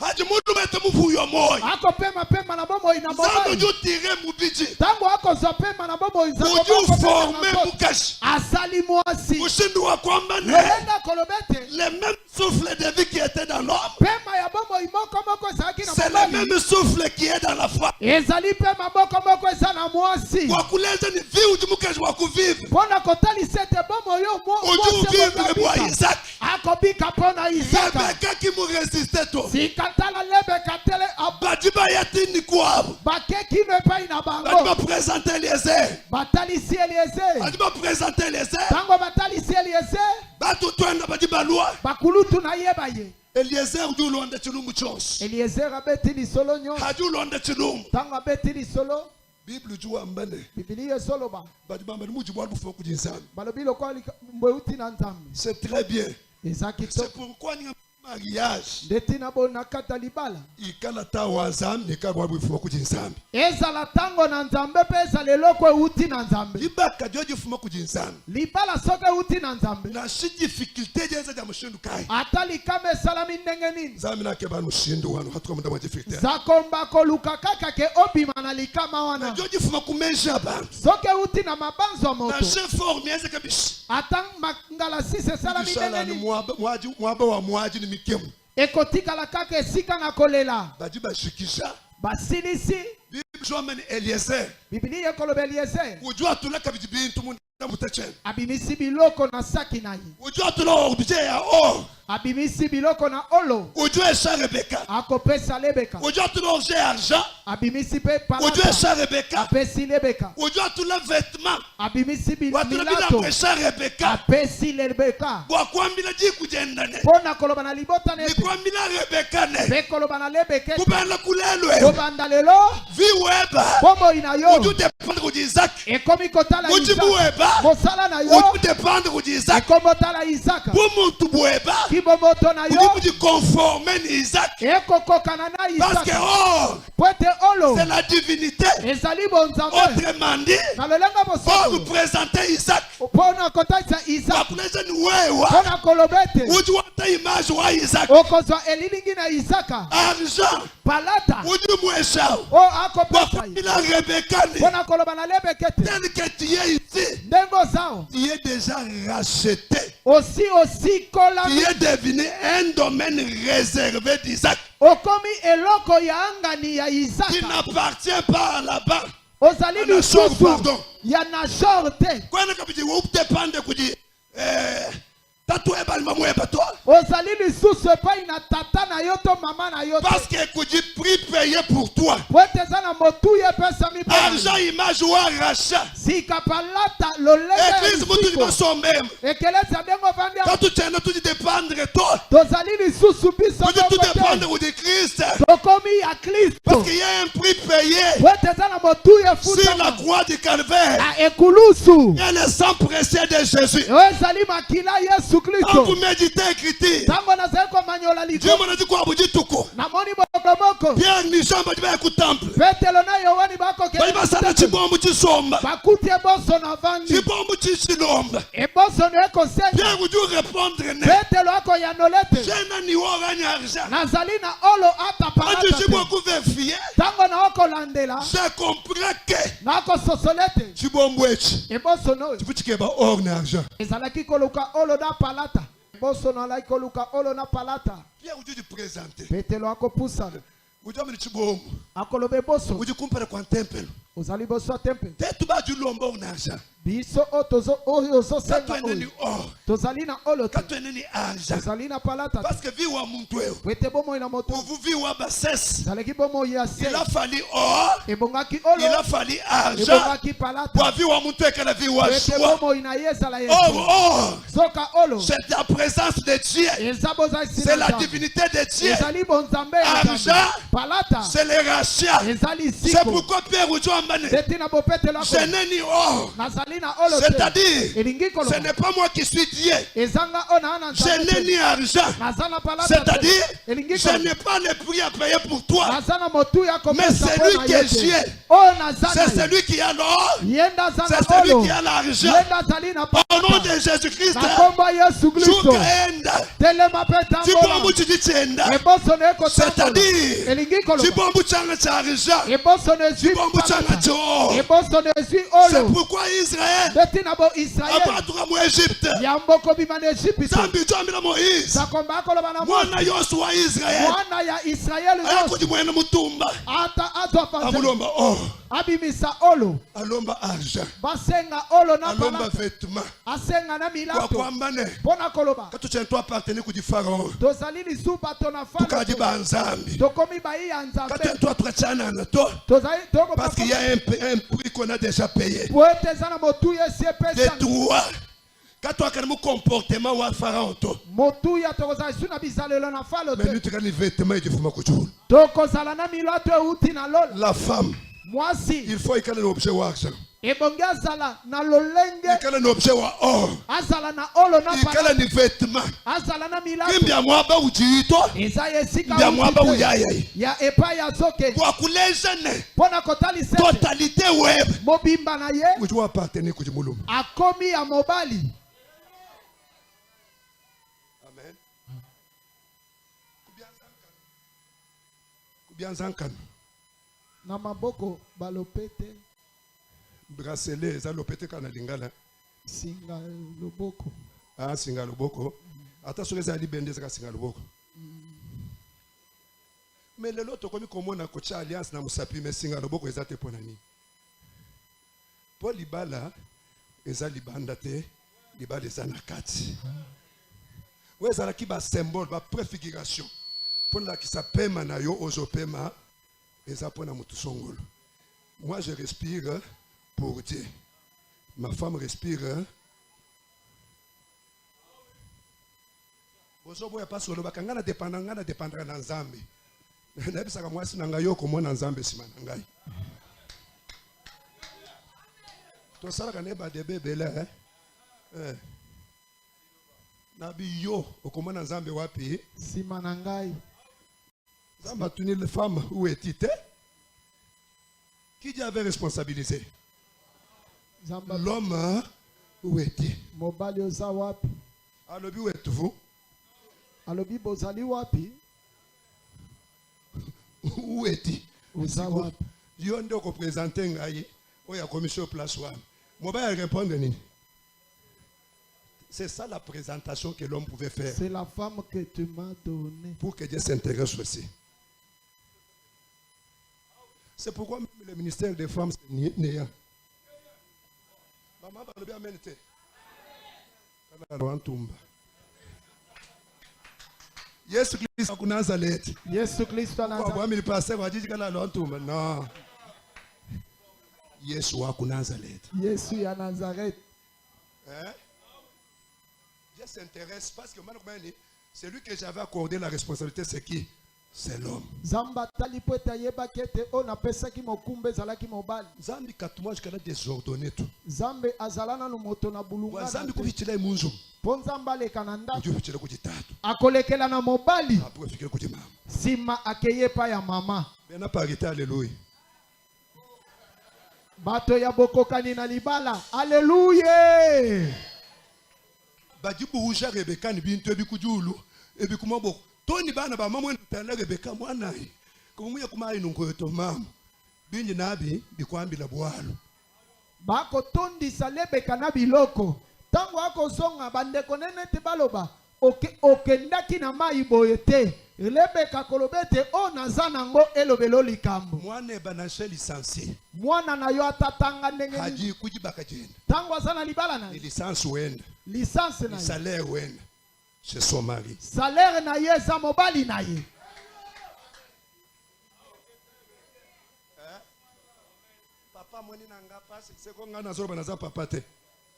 Haji mudu mete muvuyo moyo. Ako pema pema na bomoi na Zanu bomoi. ju tire mubiji. Tango ako za pema na bomoi za Uju forme mukashi. asali mwasi. Ushindu wa kwamba ne. Lolenda kolobete. Le même souffle de vie qui était dans l'homme. Pema ya bomoi moko moko zaki na C'est le bomoi. même souffle qui est dans la foi. Ezali pema moko moko eza na mwasi. Wakuleza ni vi uju mukashi wakuvive. Pona kotali sete bomoi yo Uju vivre bwa Isaac. ako bika pona Isaka. Rebecca qui mu resistait to. Sikatala lebe katele Badiba yati ni kwabo. bakeki ne pai na Badiba bango. présenter Eliezer. Batali si Eliezer. Badiba présenter Eliezer. Tango batali si Eliezer. Batu twenda badiba loi. Bakulutu na yeba ye. Eliezer uju londe chilumu chonsi. Eliezer abeti lisolo nyo. Haju londe chilumu. Tango abeti lisolo. Bible jua mbane. Biblia solo ba. Badiba mbane muji bwa lufu kujinzami. Balobi lokwa mbeuti na nzambe. C'est très bien. Ezaki to. C'est pourquoi ni mariage. Ndeti na bona kata libala. Ikala ta wazam ni kabwa lufu kujinzami. Ezala tango na nzambe pe ezala eloko euti na nzambe. Ibaka joji fuma kujinzami. Libala soka euti na nzambe. Na shi difficulté jeza ja mushindu kai. Atali kame salami ndenge nini. Zami na keba mushindu wanu hatu kama difficulté. Zakomba koluka kaka ke obima na likama Na wana. joji fuma kumensha ba. Soke euti na mabanzo Na moto. chef formieze kabishi. Atang mangala sise salami Bishala ndenge ni nini. mwaba wa mwaji ni mikemu. Ekotikala kaka esika na kolela. Bajiba shikisha. Basilisi. Bible jua mani Eliezer. Biblia ekoloba Eliezer. Ujua tuleka bijibintu munda mutachen. Abimisi biloko na saki na ye. Ujua tula obije ya or. Abimisi biloko na olo. Ujua esha Rebecca. Akopesa lebeka. Ujua tula obije argent. Abimisi pe Ujua palata. esha Rebecca. Apesi lebeka. Ujua tula vêtement. Abimisi Watula milato. bila esha Rebecca. Apesi lebeka. Bwakwambila ji kujenda ne. Pona koloba na libota nete. Nikwambila Rebecca ne. Pe koloba na lebeke. Kubana kulelwe. Kobanda lelo. Vi weba. Pomo ina yo. Uju dependre kuji Isaac. Ekomi kotala Uji Isaka. buweba. Mosala na yo. Uju dependre kuji Isaac. Ekomotala Isaka. Bumuntu buweba. Kibomoto na yo. Uji buji conformer ni Isaac. Ekokokana na Parce que Isaka. or, Poete olo. c'est la divinité. Ezali bonzambe. Autrement dit, Na lolenga pour mosoto. nous présenter Isaac. Pona kotaisa Isaka. Wakuleza ni wewa. Pona kolobete. Uji wata image wa Isaac. Okozwa elilingi na Isaka. Argent. Palata. Uji mweshao. O akopesa. Wakwambila Rebecca ni. Pona koloba na lebekete. Tel que tu es ici, Ndengo zao. tu es déjà racheté. Osi kola. Tu es devenu un domaine réservé d'Isaac. Okomi eloko ya angani ya Qui Isaka. n'appartient pas à là-bas. Ozali À Nashor, lisusu. pardon. Ya Nashor te. Kwani kabiji updepende kuji tatu ebalima mweba to. Ozali lisusu epai na tata na yo to mama na yo te. Parce que kuji prix payé pour toi. Poete eza na motuya epesa mibali. Argent image wa rachat. Sika palata lolenga ya Église mutu lisiko. liboso même. Ekeleza ndengo vandi Quand tu tiens tout dépendre toi. tozali lisusu biso Tu tout moko te. dépendre de Christ. Tokomi ya Kristo. Parce qu'il y a un prix payé Poete eza na motuya sur la futama. croix du calvaire. Na ekulusu. Il y a le sang précieux de Jésus. Oyo ezali makila Yesu Quand Kristo. vous méditez écriture, Tango nazali komanyola Dieu liko. m'a dit quoi vous dites tout quoi. Namoni boko. Pierre ni Jean ba diba ku temple. Petelo na Yohani bako ke. Ba sana chibombo chisomba. Bakuti eboso na vandi. Chibombo chisilomba. Eboso no ekosenya. Pierre vous dit répondre ne. Petelo ako ya nolete. Jena ni oranye argent. Nazali na olo ata Quand tu parata. chibombo ku vérifier, Tango na okolandela. j'ai compris que Na okososolete. chibombo echi. Eboso no. Tu peux chier ba or na argent. Ezalaki koluka olo na palata. Eboso no alaki koluka olo na palata. Pierre vous dit présenter. Petelo akopusana. Vous dites chibombo. Akoloba eboso. Vous dites compare kwa temple. Ozali boso tempe. Tetu ba du lombo na argent. Biso otozo oyo ozosenga Katwene ni oyo. or. Tozali na olo te. Katwene ni argent. Tozali na palata. Parce que vie wa muntu eo. Wete bomo ina moto. Pour vous vivre à bassesse, Zaleki bomo ya se. il a fallu or, Ebongaki il olo. a fallu argent. Ebongaki palata. Pour vivre à muntu eo la vie wa Wete choix. bomo ina yesa la yesu. Or, Soka olo. c'est la présence de Dieu. Ezabo za C'est la sinasa. divinité de Dieu. Ezali bonzambe ya Argent. nzambe. Palata. C'est le rachat. Ezali C'est siko. pourquoi Pierre Oudjou a bokwambane. Betina bopete lako. Je n'ai ni or. Nazali na olo te. C'est-à-dire, Elingi ce koloba. n'est pas moi qui suis Dieu. Ezanga ona ana Je nzambe n'ai te. ni argent. Nazana palata te. C'est-à-dire, Elingi je koloba. n'ai pas le prix à payer pour toi. Nazana motu ya Mais kopesa c'est pona lui qui est yete. Dieu. Oh nazana. C'est celui qui a l'or. Yenda C'est zana celui olo. qui a l'argent. Yenda zali na Au nom palata. de Jésus-Christ. Na komba Yesu Kristo. Chukaenda. Telema peta mbola. Chibombu chichenda. Eboso ne ko C'est-à-dire, Elingi koloba. chibombu changa cha argent. Eboso ne suis Chibombu changa cha or. Eboso ne suis C'est olo. pourquoi Israël Betina bo Israël. abattuka mu Égypte. Yamboko bimane Egypte. Zambi chambira Moïse. Sakomba koloba na Mwana Yosu wa Israël. mwana ya Israel Aya yose. kuti mwene mutumba. Ata atwa fase. Amulomba or. Abimisa olo. Alomba argent. Basenga olo na Alomba palata. vêtement. Asenga na Kwa milato. kwambane. Pona koloba. Katuchento appartenir ku Pharaon. Tozali lisupa tona fana. Tukadi banzambi. Tokomi bayi ya nzambe. Katento tukachana na to. Tozali toko Parce qu'il y a un prix qu'on a déjà payé. poete zana motu ya sie Des pesa. droits. Quand tu as un comportement wa Pharaon to. Motu ya tokozala suna bisalelo na falo Mais nous te. tu as les vêtements et fuma kuchulu. Tokozala na milato uti na lola. La femme, Mwasi. il faut qu'elle ait un objet wa argent. Ebonge azala na lolenge. Qu'elle ait un objet wa or. Azala na olo na Qu'elle pala. ait un vêtement. Azala na milato. Kimbia mwaba ujito. Eza yesika Mbia mwaba uti te. uyaya. Ya epa ya zoke. Kwa kulejane. Pona kotali sete. Totalité web. Mobimba na ye. Vous doit appartenir ku mulum. Akomi ya mobali. Amen. Kubianzankan. Na maboko balopete. Bracelet za lopete kana lingala. Singa loboko. Ah singa loboko. Ata soki ezali bende ezaka singa loboko. Mais lelo tokomi komona kocha alliance na musapi mais singa loboko eza te pona nini. Po libala eza libanda te, libala eza na kati. Oyo ezalaki ba symbole, ba préfiguration. Pona lakisa pema na yo ozopema eza pona mutu songolo. Moi je respire pour Dieu. Ma femme respire. Bozoboya pasolo bakanga na dépendra na Nzambe. Na bisaka mwasi na ngai yo komona Nzambe sima na ngai. To sala kana ba debe bela na biyo okomona Nzambe wapi? Sima na ngai. Nzambe tuni les femmes où est-il? Qui Dieu avait responsabilisé? L'homme où est-il? Mobali oza wapi? Alobi où êtes-vous? Alobi bozali wapi? Où est-il? Oza wapi? Yo ndo ko présenter ngai oya commission place wa. Mobali répondre nini? C'est ça la présentation que l'homme pouvait faire. C'est la femme que tu m'as donnée. Pour que Dieu s'intéresse aussi. C'est pourquoi même le ministère des femmes c'est néant. Maman va le bien amener. Yesu Kristo ku Nazareth. Yesu Kristo Kwa anaza. mwami pastor wajiji kana lontumba. No. Yesu wa ku Nazareth. Yesu ya Nazareth. Hein? Dieu s'intéresse parce que c'est lui que j'avais accordé la responsabilité, c'est qui? C'est l'homme. Zamba tali pweta yeba kete ona pesa ki mokumbe zalaki mobali. Zambi katuma jikala désordonné tout. Zambe azalana no moto na bulunga. Zambi kubichila munzu. Ponzamba le kananda. Uju bichila kujitatu. Akolekela na mobali. Après fikira kujimama. Sima akeye pa ya mama. Bena parité alléluia. Bato ya bokokani na libala. Alléluia. Bajibu uja Rebeka ni bintu ebikujulu ebikumabo. Toni bana ba mama ntala Rebeka mwana yi. Kumuya kumayi nungoto mama. Binyi nabi bikwambila bwalo. Bako tondi salebeka na biloko. Tango ako zonga bandeko nene te baloba. Okendaki na mai boye te. Lebeka kolobete o nazana ngo elobelo likambo. Mwana banashe licencié. Mwana na yo atatanga ndenge Haji kujibaka jenda. tango azana libala na. Ni licence wenda. Licence na. Salaire wenda. Chez son mari. Salaire na ye za mobali na ye. Papa moni nanga pasi seko nga nazo banaza papa te.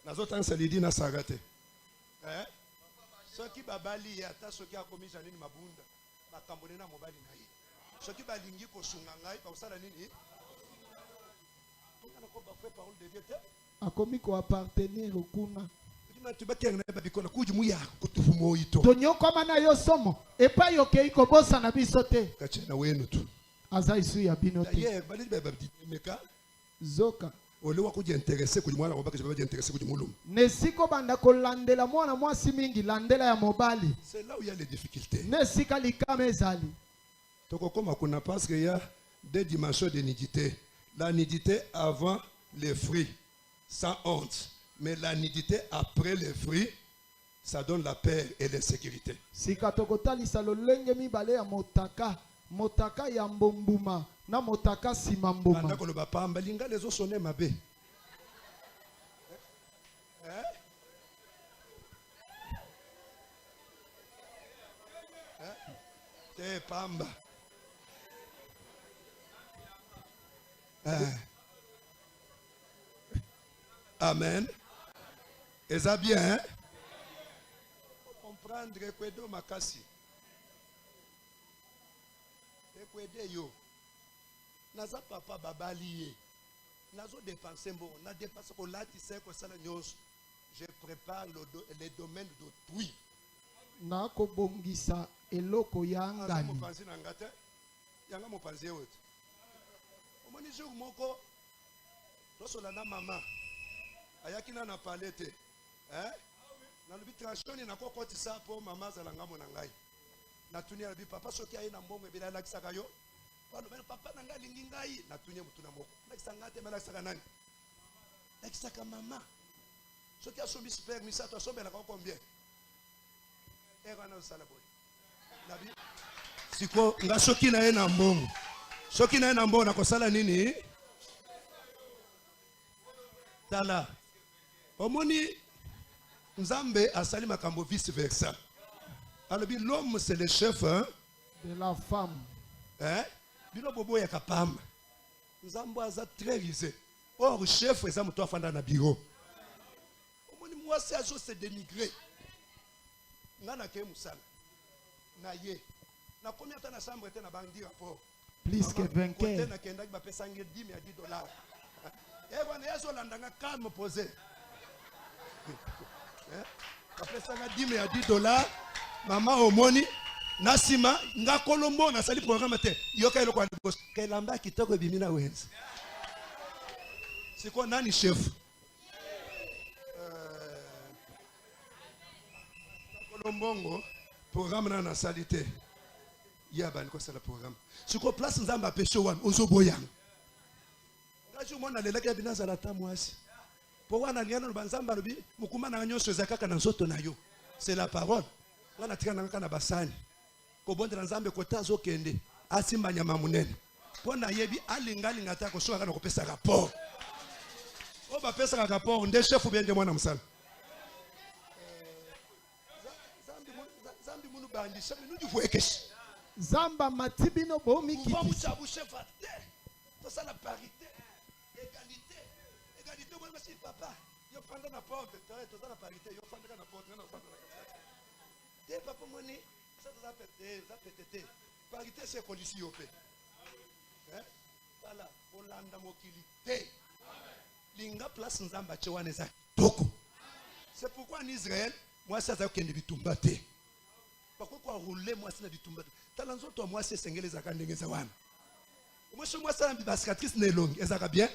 Nazo tansa lidi na sagate. Soki babali ya ta soki akomisha nini mabunda. Bakambone na mobali na ye. Soki balingi kosunga ngai pa usala nini? akomi koappartenir kuna kujimuya kutufumo ito tonyokoma na yo somo epai okei kobosana biso te kachena wenu tu aza isu ya bino te d'ailleurs bali meka zoka ole wa kujiintéresser kujimwana kobaka je kujiintéresser kujimulumu nesiko banda kolandela mwana mwasi mingi landela ya mobali c'est là où il y a les difficultés nesika likama ezali tokokoma kuna parce qu'il y a deux dimensions de nudité la nudité avant les fruits sans honte mais la nudité après les fruits ça donne la paix et la sécurité sika tokotalisa lolenge mibale ya motaka ya mbombuma na motaka sima mbuma banda koloba pamba linga les autres sonner mabe te pamba amen et ça bien hein? Comprendre que do makasi ekwede yo naza papa babali ye nazo dépenser bon na dépenser ko lati se ko sala nyos je prépare les domaines d'autrui na kobongisa eloko ya ngani mopanzi na ngata yanga mopanzi wote omoni jour moko tosola na mama ayaki na palete hein na lobi transition na kokotisa po mama zalanga mona ngai na tunia lobi papa soki aye na mbongo ebela lakisaka yo bano bana papa na ngai lingi ngai na tunia mutuna moko lakisanga te lakisaka nani lakisaka mama soki asombi super misato asombela ka combien na sala boy nabi siko nga soki na ye na mbongo soki na ye na mbongo na kosala nini tala omoni Nzambe asali makambo vice versa. Alors l'homme c'est le chef hein? De la femme. Hein? Bilo bobo ya kapam. Nzambe aza très risé. Or chef eza muto afanda na bureau. Omoni mwasi azo se dénigrer. Ngana ke musala. Na ye. Na combien temps na chambre était na bandi rapport. Plus que 20 Côté na kenda ba pesa $10 $10. Et bana yazo landanga calme posé. Après ça, $10 $10. Maman omoni nasima nga kolombo na sali programme te yoka eloko ya boss kelamba kitoko bimina wenzi siko nani chef kolombongo programme na salite ya bani ko sala programme siko place nzamba pesho wan ozoboyanga ngaji mona lelaka ya binaza la tamwasi po wana liana no banzamba lobi mukuma na nyonso ezakaka na nzoto na yo c'est la parole wana tika nanga na basani ko bonde na nzambe ko tazo kende asimba nyama munene pona yebi alingalinga ta ko soka na ko pesa rapport o ba pesa rapport nde chef bien de mwana musala zambi munu bandi sabi nu divuekesh zamba matibino bomi kiti on va vous chef to ça la parité égalité moi merci papa yo prendre na porte to ça la parité yo prendre na porte na te papa moni ça ça pété parité c'est colisi yo pe hein voilà olanda mokilité linga place nzamba chewane za toko c'est pourquoi en Israël moi ça ça kende bitumba te pourquoi rouler moi ça bitumba tala nzoto moi c'est sengele za kandenge za wana moi chez moi ça la cicatrice ne longue ezaka bien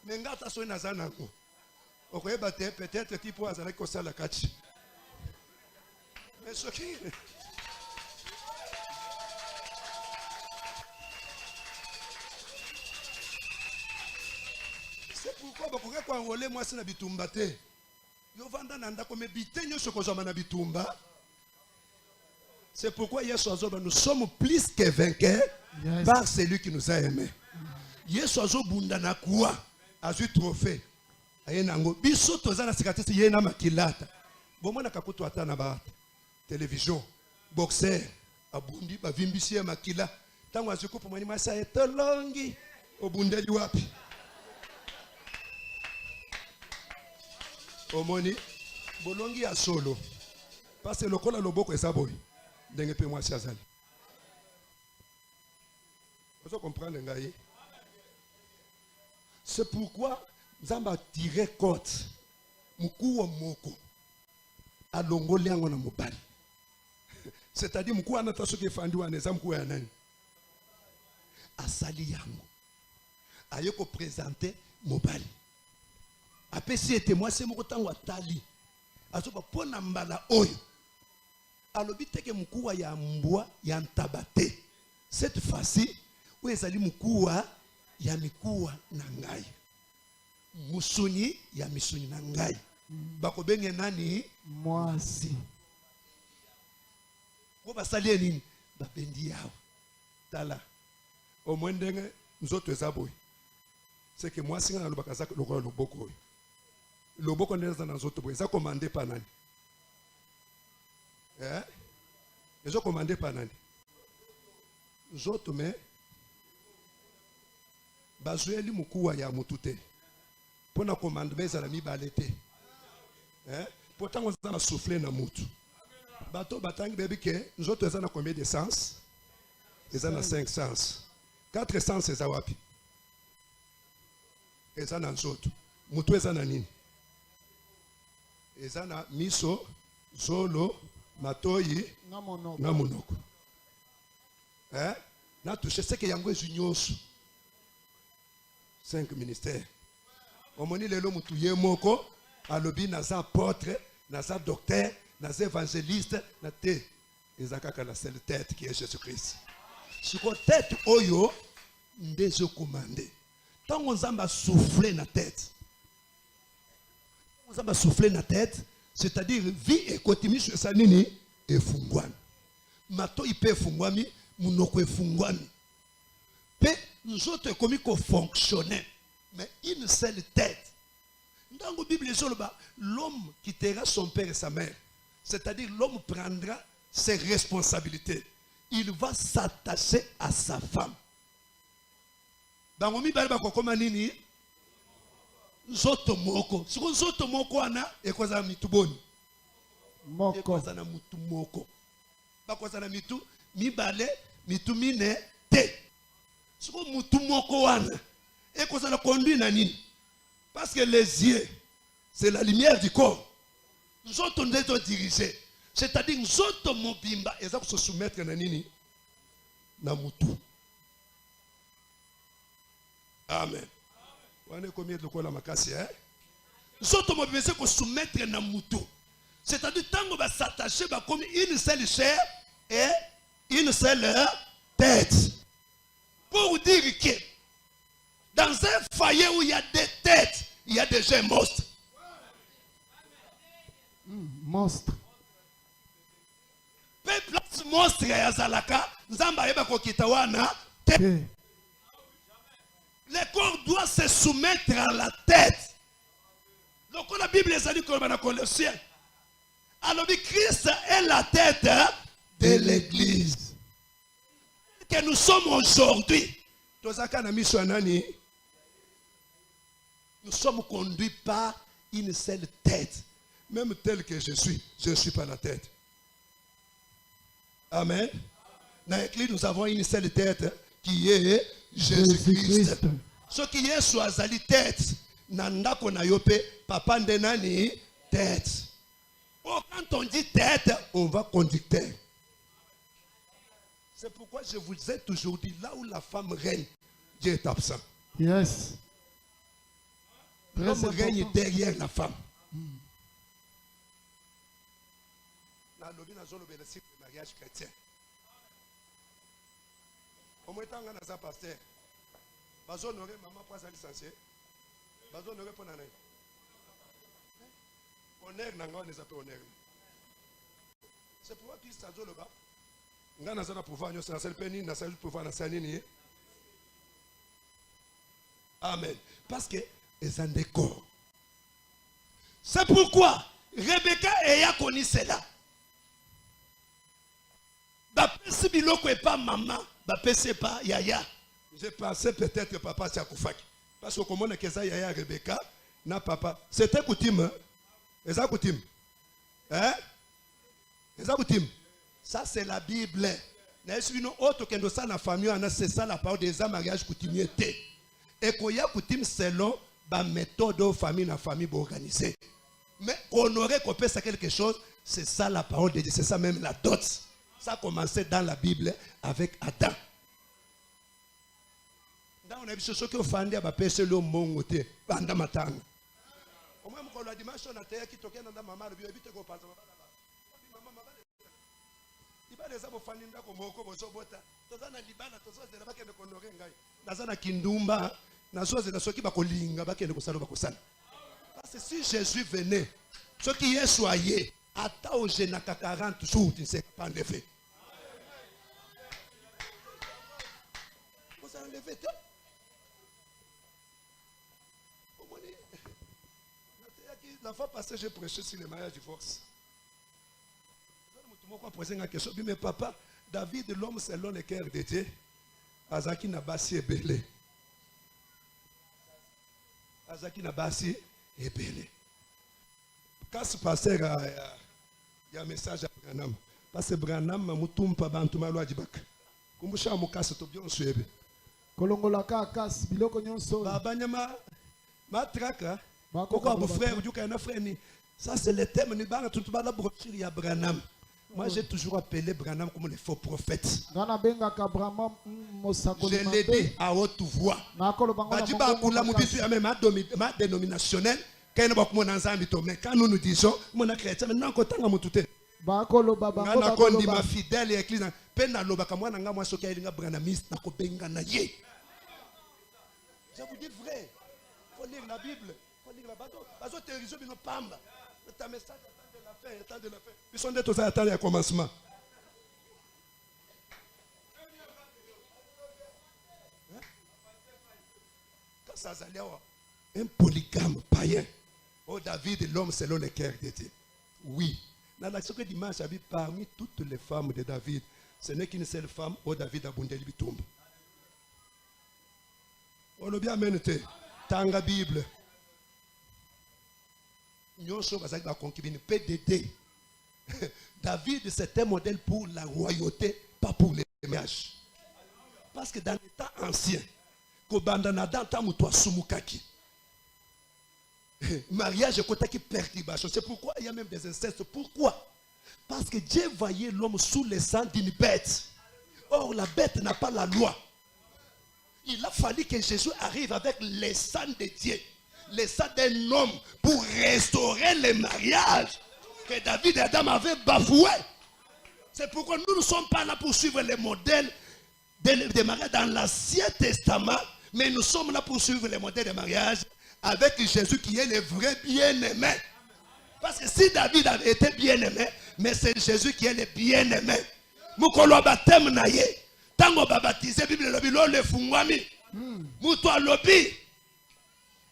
mais ngata so na zana ko okoyeba te peut-être tipo azala ko sala kati mais ce qui c'est pourquoi bakoke ko enrôler moi c'est na bitumba te yo vanda na ndako me bitenyo sokozoma na bitumba c'est pourquoi Yesu azoba nous sommes plus que vainqueurs par celui qui nous a aimés Yesu azobunda na kuwa azui trophée ayenango biso toza na cicatrice yena makilata bomona kakutu ata na ba télévision boxer abundi bavimbisi ya makila tango azikupa mwani masa etolongi obundeli wapi omoni bolongi ya solo parce que lokola loboko esaboyi ndenge pe mwasi azali ozo comprendre ngai C'est pourquoi Zamba tiré côte. Mukua moko. Alongo liango na mobali. C'est-à-dire mukua anataso ke fandi wa neza mukua ya nani. Asali yango. Ayeko présenter mobali. Apesi ete moi c'est moko tango atali. Azoba pona mbala oyo. Alobi teke mukua ya mbwa ya ntabate. Cette fois-ci, où ezali mukua ya mikuwa na ngai. Musuni ya misuni na ngai. Bako benge nani? Mwasi. Ko basali nini? Babendi yao. Tala. Au moins ndenge nzoto ezaboy. C'est que moi singa na lobaka za lokolo loboko. Loboko ndeza na nzoto boy. Za commandé pa nani? Ezo commandé pa nani? Nzoto me bazueli mukuwa ya mutute. Pona commandement za la mibale te. Pourtant on a soufflé na mutu. Bato batangi bebi ke nzoto eza na combien de sens? Eza na 5 sens. 4 sens eza wapi? Eza na nzoto. Mutu eza na nini? Eza na miso, zolo, matoyi Na monoko. na monoko. Na touché ce que yango ezinyoso. 5 ministères. Omoni lelo mutu ye moko alobi naza apôtre, naza docteur, naza évangéliste, na te ezakaka la seule tête qui est Jésus-Christ. Siko tête oyo ndezo commandé. Tango nzamba souffler na tête. Nzamba souffler na tête, c'est-à-dire vie ekotimi sur sa nini efungwami. Mato ipe efungwami, munoko efungwami. Pe nzoto ekomi ko fonctionner. Mais une seule tête. Dans la Bible, l'homme quittera son père et sa mère. C'est-à-dire l'homme prendra ses responsabilités. Il va s'attacher à sa femme. Dans la Bible, il y a nzoto moko. Si nzoto moko ana ekozana mituboni. Moko. Ekozana mutu moko. Bakozana mitu mibale mitu mine te. Si mutu moko ana et qu'on a conduit nani. Parce que les yeux, c'est la lumière du corps. Nous autres, nous sommes dirigés. C'est-à-dire, nous autres, mon bimba, ils ont se soumettre à nani. Namutu. Amen. On est combien de quoi la makasi, hein? Nous autres, mon bimba, c'est qu'on se soumettre à Namutu. C'est-à-dire, tant qu'on va s'attacher, comme une seule chair et une seule tête. Pour dire que dans un foyer où il y a des têtes, il y a des gens monstres. Monstre. Peuple monstre ya Zalaka, Nzamba yeba kokita wana tête. Le corps doit se soumettre à la tête. Donc la Bible est dit comme dans Colossiens. Alors Christ est la tête de l'église. Que nous sommes aujourd'hui. Nous sommes conduits par une seule tête. Même tel que je ne suis pas la tête. Amen. Dans l'église, nous avons une seule tête qui est Jésus-Christ. Ce qui est soit la tête, nandako na yope, papa ndenani tête. Oh, quand on dit tête, on va conducteur. C'est pourquoi je vous ai toujours dit, là où la femme règne, Dieu est absent. Yes. L'homme règne derrière la femme. Dans le mariage chrétien. Au moins, quand on a un pasteur, on aurait maman pour sa licenciée. On aurait pour nanay. Honneur, on les appelle honneur. C'est pourquoi Christ a dit là-bas. On a un pouvoir, on a un pénis, on a un pouvoir, on a un Amen. Parce que ils ont des corps. C'est pourquoi Rebecca a connu cela. Si biloko n'est pas maman, c'est pas yaya. Je pensais peut-être que papa c'est Akoufaki. Parce que comment on a yaya Rebecca, na papa. C'était coutume. C'est ça coutume. Hein? C'est ça coutume. Ça c'est la Bible. Mais une autre qui est dans la famille, c'est ça la parole des mariages coutumiers. Et qu'on y a coutume selon la méthode de famille na famille organisée. Mais honorer qu'on peut ça quelque chose, c'est ça la parole de Dieu, c'est ça même la dot. Ça a commencé dans la Bible avec Adam. Dans on a vu ce que Fandi a péché le mongoté pendant matin. Au moins quand la dimanche on a terre qui toquait dans maman le bébé te go parle maman il va les abo Fandi ndako moko bozobota tozana libana tozoze na bakende konorer ngai nazana kindumba nazoze na soki bakolinga bakende kosala bakosala. Parce que si Jésus venait ce qui est soyé ata au jenaka 40 jours tu ne sais pas enlever. Vous enlevez tout. La fois passée, j'ai prêché sur le mariage divorce. Je me posé une question. Mais papa, David, l'homme selon le cœur de Dieu, Azaki Nabasi est belé. Azaki Nabasi est belé. Quand ce pasteur il y a un message à Branham. Parce que Branham m'a mutumpa bantuma loi dibak. Kumbusha mukasa to bien suebe. Kolongolaka kas biloko nyonso. Baba nyama matraka. Pourquoi mon frère, ça c'est le thème. Moi j'ai toujours appelé Branham comme le faux prophète. Je l'ai dit à haute voix. Ma dénominationnelle, mais quand nous nous disons, mon chrétien, maintenant qu'on t'a mouté. Ma fidèle et église, je vous dis vrai. Il faut lire la Bible. Ils sont des tous à attendre le commencement. Quand ça allait un polygame païen. Oh David, l'homme selon le cœur de Dieu. Oui. Dans l'action que dimanche habite parmi toutes les femmes de David, ce n'est qu'une seule femme. Oh David a bondé lui tombe. On l'a bien mené. Tanga Bible. PDD. David, c'est un modèle pour la royauté, pas pour les mariages. Parce que dans l'état ancien, mariage c'est pourquoi il y a même des incestes. Pourquoi? Parce que Dieu voyait l'homme sous le sang d'une bête. Or, la bête n'a pas la loi. Il a fallu que Jésus arrive avec le sang de Dieu, le sang d'un homme, pour restaurer le mariage que David et Adam avaient bafoué. C'est pourquoi nous ne sommes pas là pour suivre les modèles des mariages dans l'Ancien Testament, mais nous sommes là pour suivre les modèles de mariage avec Jésus qui est le vrai bien-aimé. Parce que si David avait été bien-aimé, mais c'est Jésus qui est le bien-aimé. Mukolo baptême naye. Tango babatize Bible lobi lo le fungwami. Muto alobi.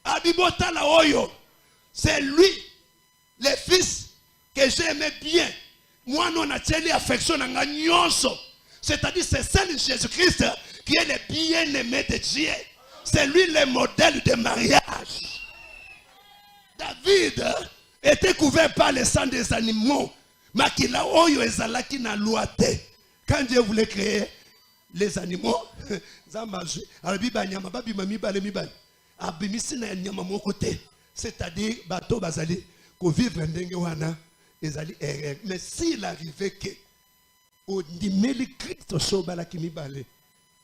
Abibota la oyo. C'est lui, le fils que j'aimais bien. Moi non a tenu affection nanga nyonso. C'est-à-dire c'est seul Jésus-Christ qui est le bien-aimé de Dieu. C'est lui le modèle de mariage. David était couvert par le sang des animaux. Makila oyo ezalaki na loi te. Quand Dieu voulait créer les animaux, c'est-à-dire bateau bazali ko vivre ndenge wana ezali erreur. Mais s'il arrivait que au dimeli Christ sobala ki mibale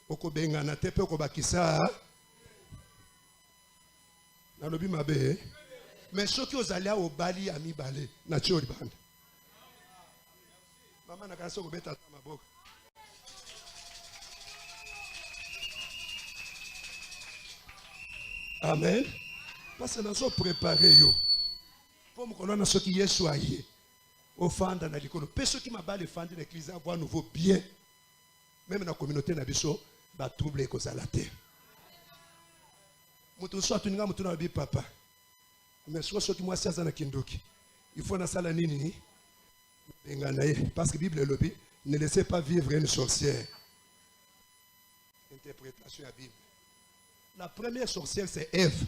okobengana te pe okobakisa na lobi mabe. Mais ceux qui ozali au bali ya mibale na chori banda. Maman na kanso ko beta maboka. Amen. Parce que nous sommes préparés. Pour me ce qui est soyé. Au fond dans l'école. Ceux qui m'abattent les fans de l'église avoir nouveau bien. Même dans la communauté, nous avons des troubles et causes à la terre. Nous sommes papa. Mais ce qui moi, c'est ça kindoki. Il faut dans la nini. Parce que la Bible le dit, ne laissez pas vivre une sorcière. Interprétation de la Bible. La première sorcière, c'est Ève.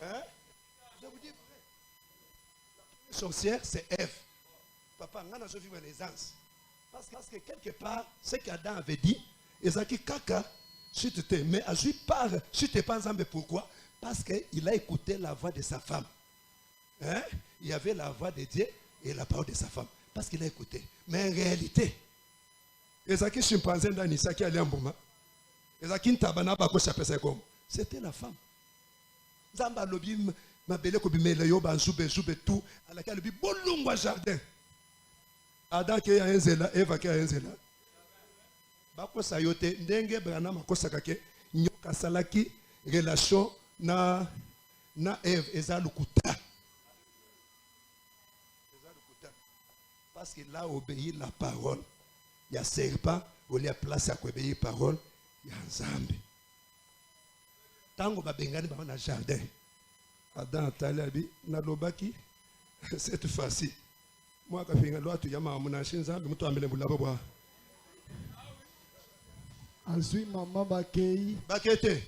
Hein? Je vous dis vrai. La première sorcière, c'est Ève. Papa, on a vivre les anges. Parce que quelque part, ce qu'Adam avait dit, Ezaki kaka, si tu t'es, mais Azui part, si tu n'es pas ensemble, pourquoi? Parce qu'il a écouté la voix de sa femme. Hein? Il y avait la voix de Dieu et la parole de sa femme. Parce qu'il a écouté. Mais en réalité, Ezaki chimpanzé dans Nisaki Aliambouma, Ezaki Ntabana Bako Chapesekom, c'était la femme. Zamba Lobim, ma belle Kobimele Yoba, Zoube, Zoube, tout, à laquelle le bolungwa jardin. Adam qui a un zéla, Eva qui a un zéla. Bako Sayote, Ndenge Brana Makosakake, Nyoka Salaki, relation na Eve, Ezalukuta. Parce qu'il a obéi la parole. Il y a serpent, où il y a place à obéir la parole, il y a un zambi. Tango babengani ba na jardin. Adam Talabi na lobaki cette fois-ci. Moi ka finga lo atu yama muna shinza mutu ambele bulaba bwa. Azui maman bakei. Bakete.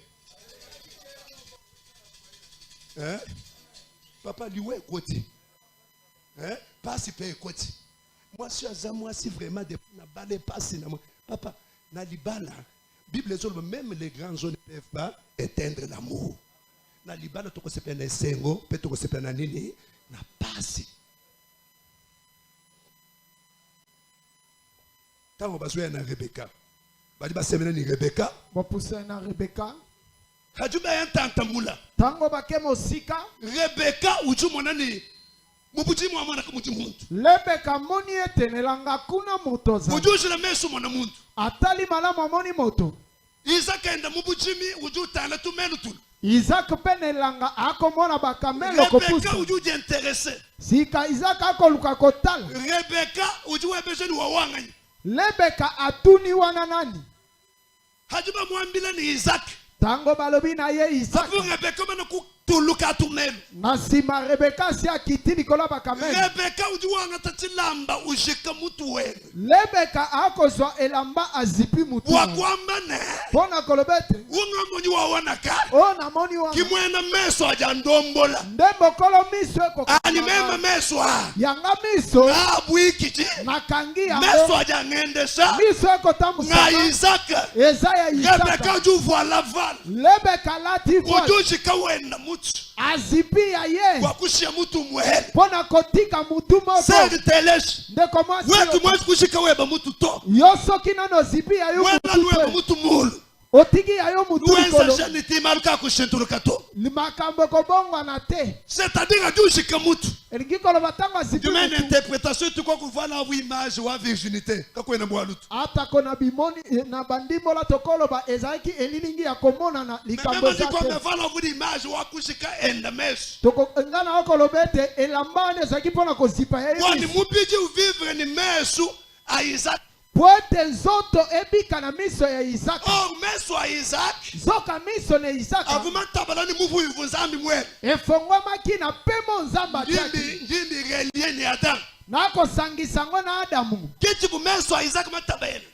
Hein? Papa liwe koti. Hein? Pas si paye koti. Moi, si vraiment de na balé passe na moi. Papa, na libala. Bible dit même les grands hommes ne peuvent pas éteindre l'amour. Na libala to ko sepe na sengo, pe to ko sepe na nini, na passe. Tango bazwe na Rebecca. Badi ba semena ni Rebecca. Ba pousse na Rebecca. Hajuba yantanta mula. Tango bakemo sika. Rebecca uju monani. Mubuji mwana kumuji muntu. Rebecca moni etenelanga kuna motoza. Uju na mesu mwana muntu. Atali malamu moni moto. Isaac enda mubujimi uju tala tu menu tu. Isaac penelanga akomona bakamelo kopusa. Rebecca uju intéressé. Sika Isaac akoluka kotala. Rebecca uju webejeni wawanga. Rebecca atuni wana nani? Hajuba mwambila ni Isaac. Tango balobi na ye Isaac. Afu Rebecca mena kutuluka tu menu. Nasima Rebecca si akiti nikola bakamelo. Rebecca uju wanga tatilamba ujika mutu wenu. Rebecca akozwa elamba azipi mutu. Wakwamba ne. Pona kolobete. Unga moni wawana ka. Ona moni wana. Kimwena meso aja ndombola. Ndembo kolo miso eko. Ani mema meso a. Yanga miso. Abu ikiti. Nakangi ya. Meso aja ngendesha. Miso eko tamu nga Isaac. Ezaya Isaac. Rebecca uju voila val. Rebecca lati voila. Uju jikawenda mutu. Azipi ya ye. Wakushia mutu mwele. Pona kotika mutu moko. Sege telesh. Ndeko mwasi. Wetu mwezi kushika weba mutu to. Yoso kinono zipi ya yu Wena luweba mutu mulu. Otigi ya yu mutu Wenza kolo. shaniti maluka kushenturuka to. Limakambo kobongwa na te. C'est-à-dire aju shika mutu. Elingi kolo batanga zipi Tu mets une mutu. interprétation tu crois qu'on voit la image ou la virginité. Kako ena mwalutu. Ata kona bimoni na bandimbo la tokolo ba ezaki elilingi ya komona na Mais likambo même si quoi me zate. voit la image ou akushika enda mesh. Toko ngana okolo bete elambane ezaki pona kozipa ya Wani yu. mupiji uvivre ni meshu a Isaac. Poete nzoto ebika na miso ya Isaac. Oh meshu a Isaac. Zoka miso na Isaac. Avuma tabalani muvu yuvunzambi mwe. Efongwamaki na pemo nzamba taki. Njimbi relie ni Adam. Nako sangisango na Adamu. Kiti bu meshu a Isaac matabayele.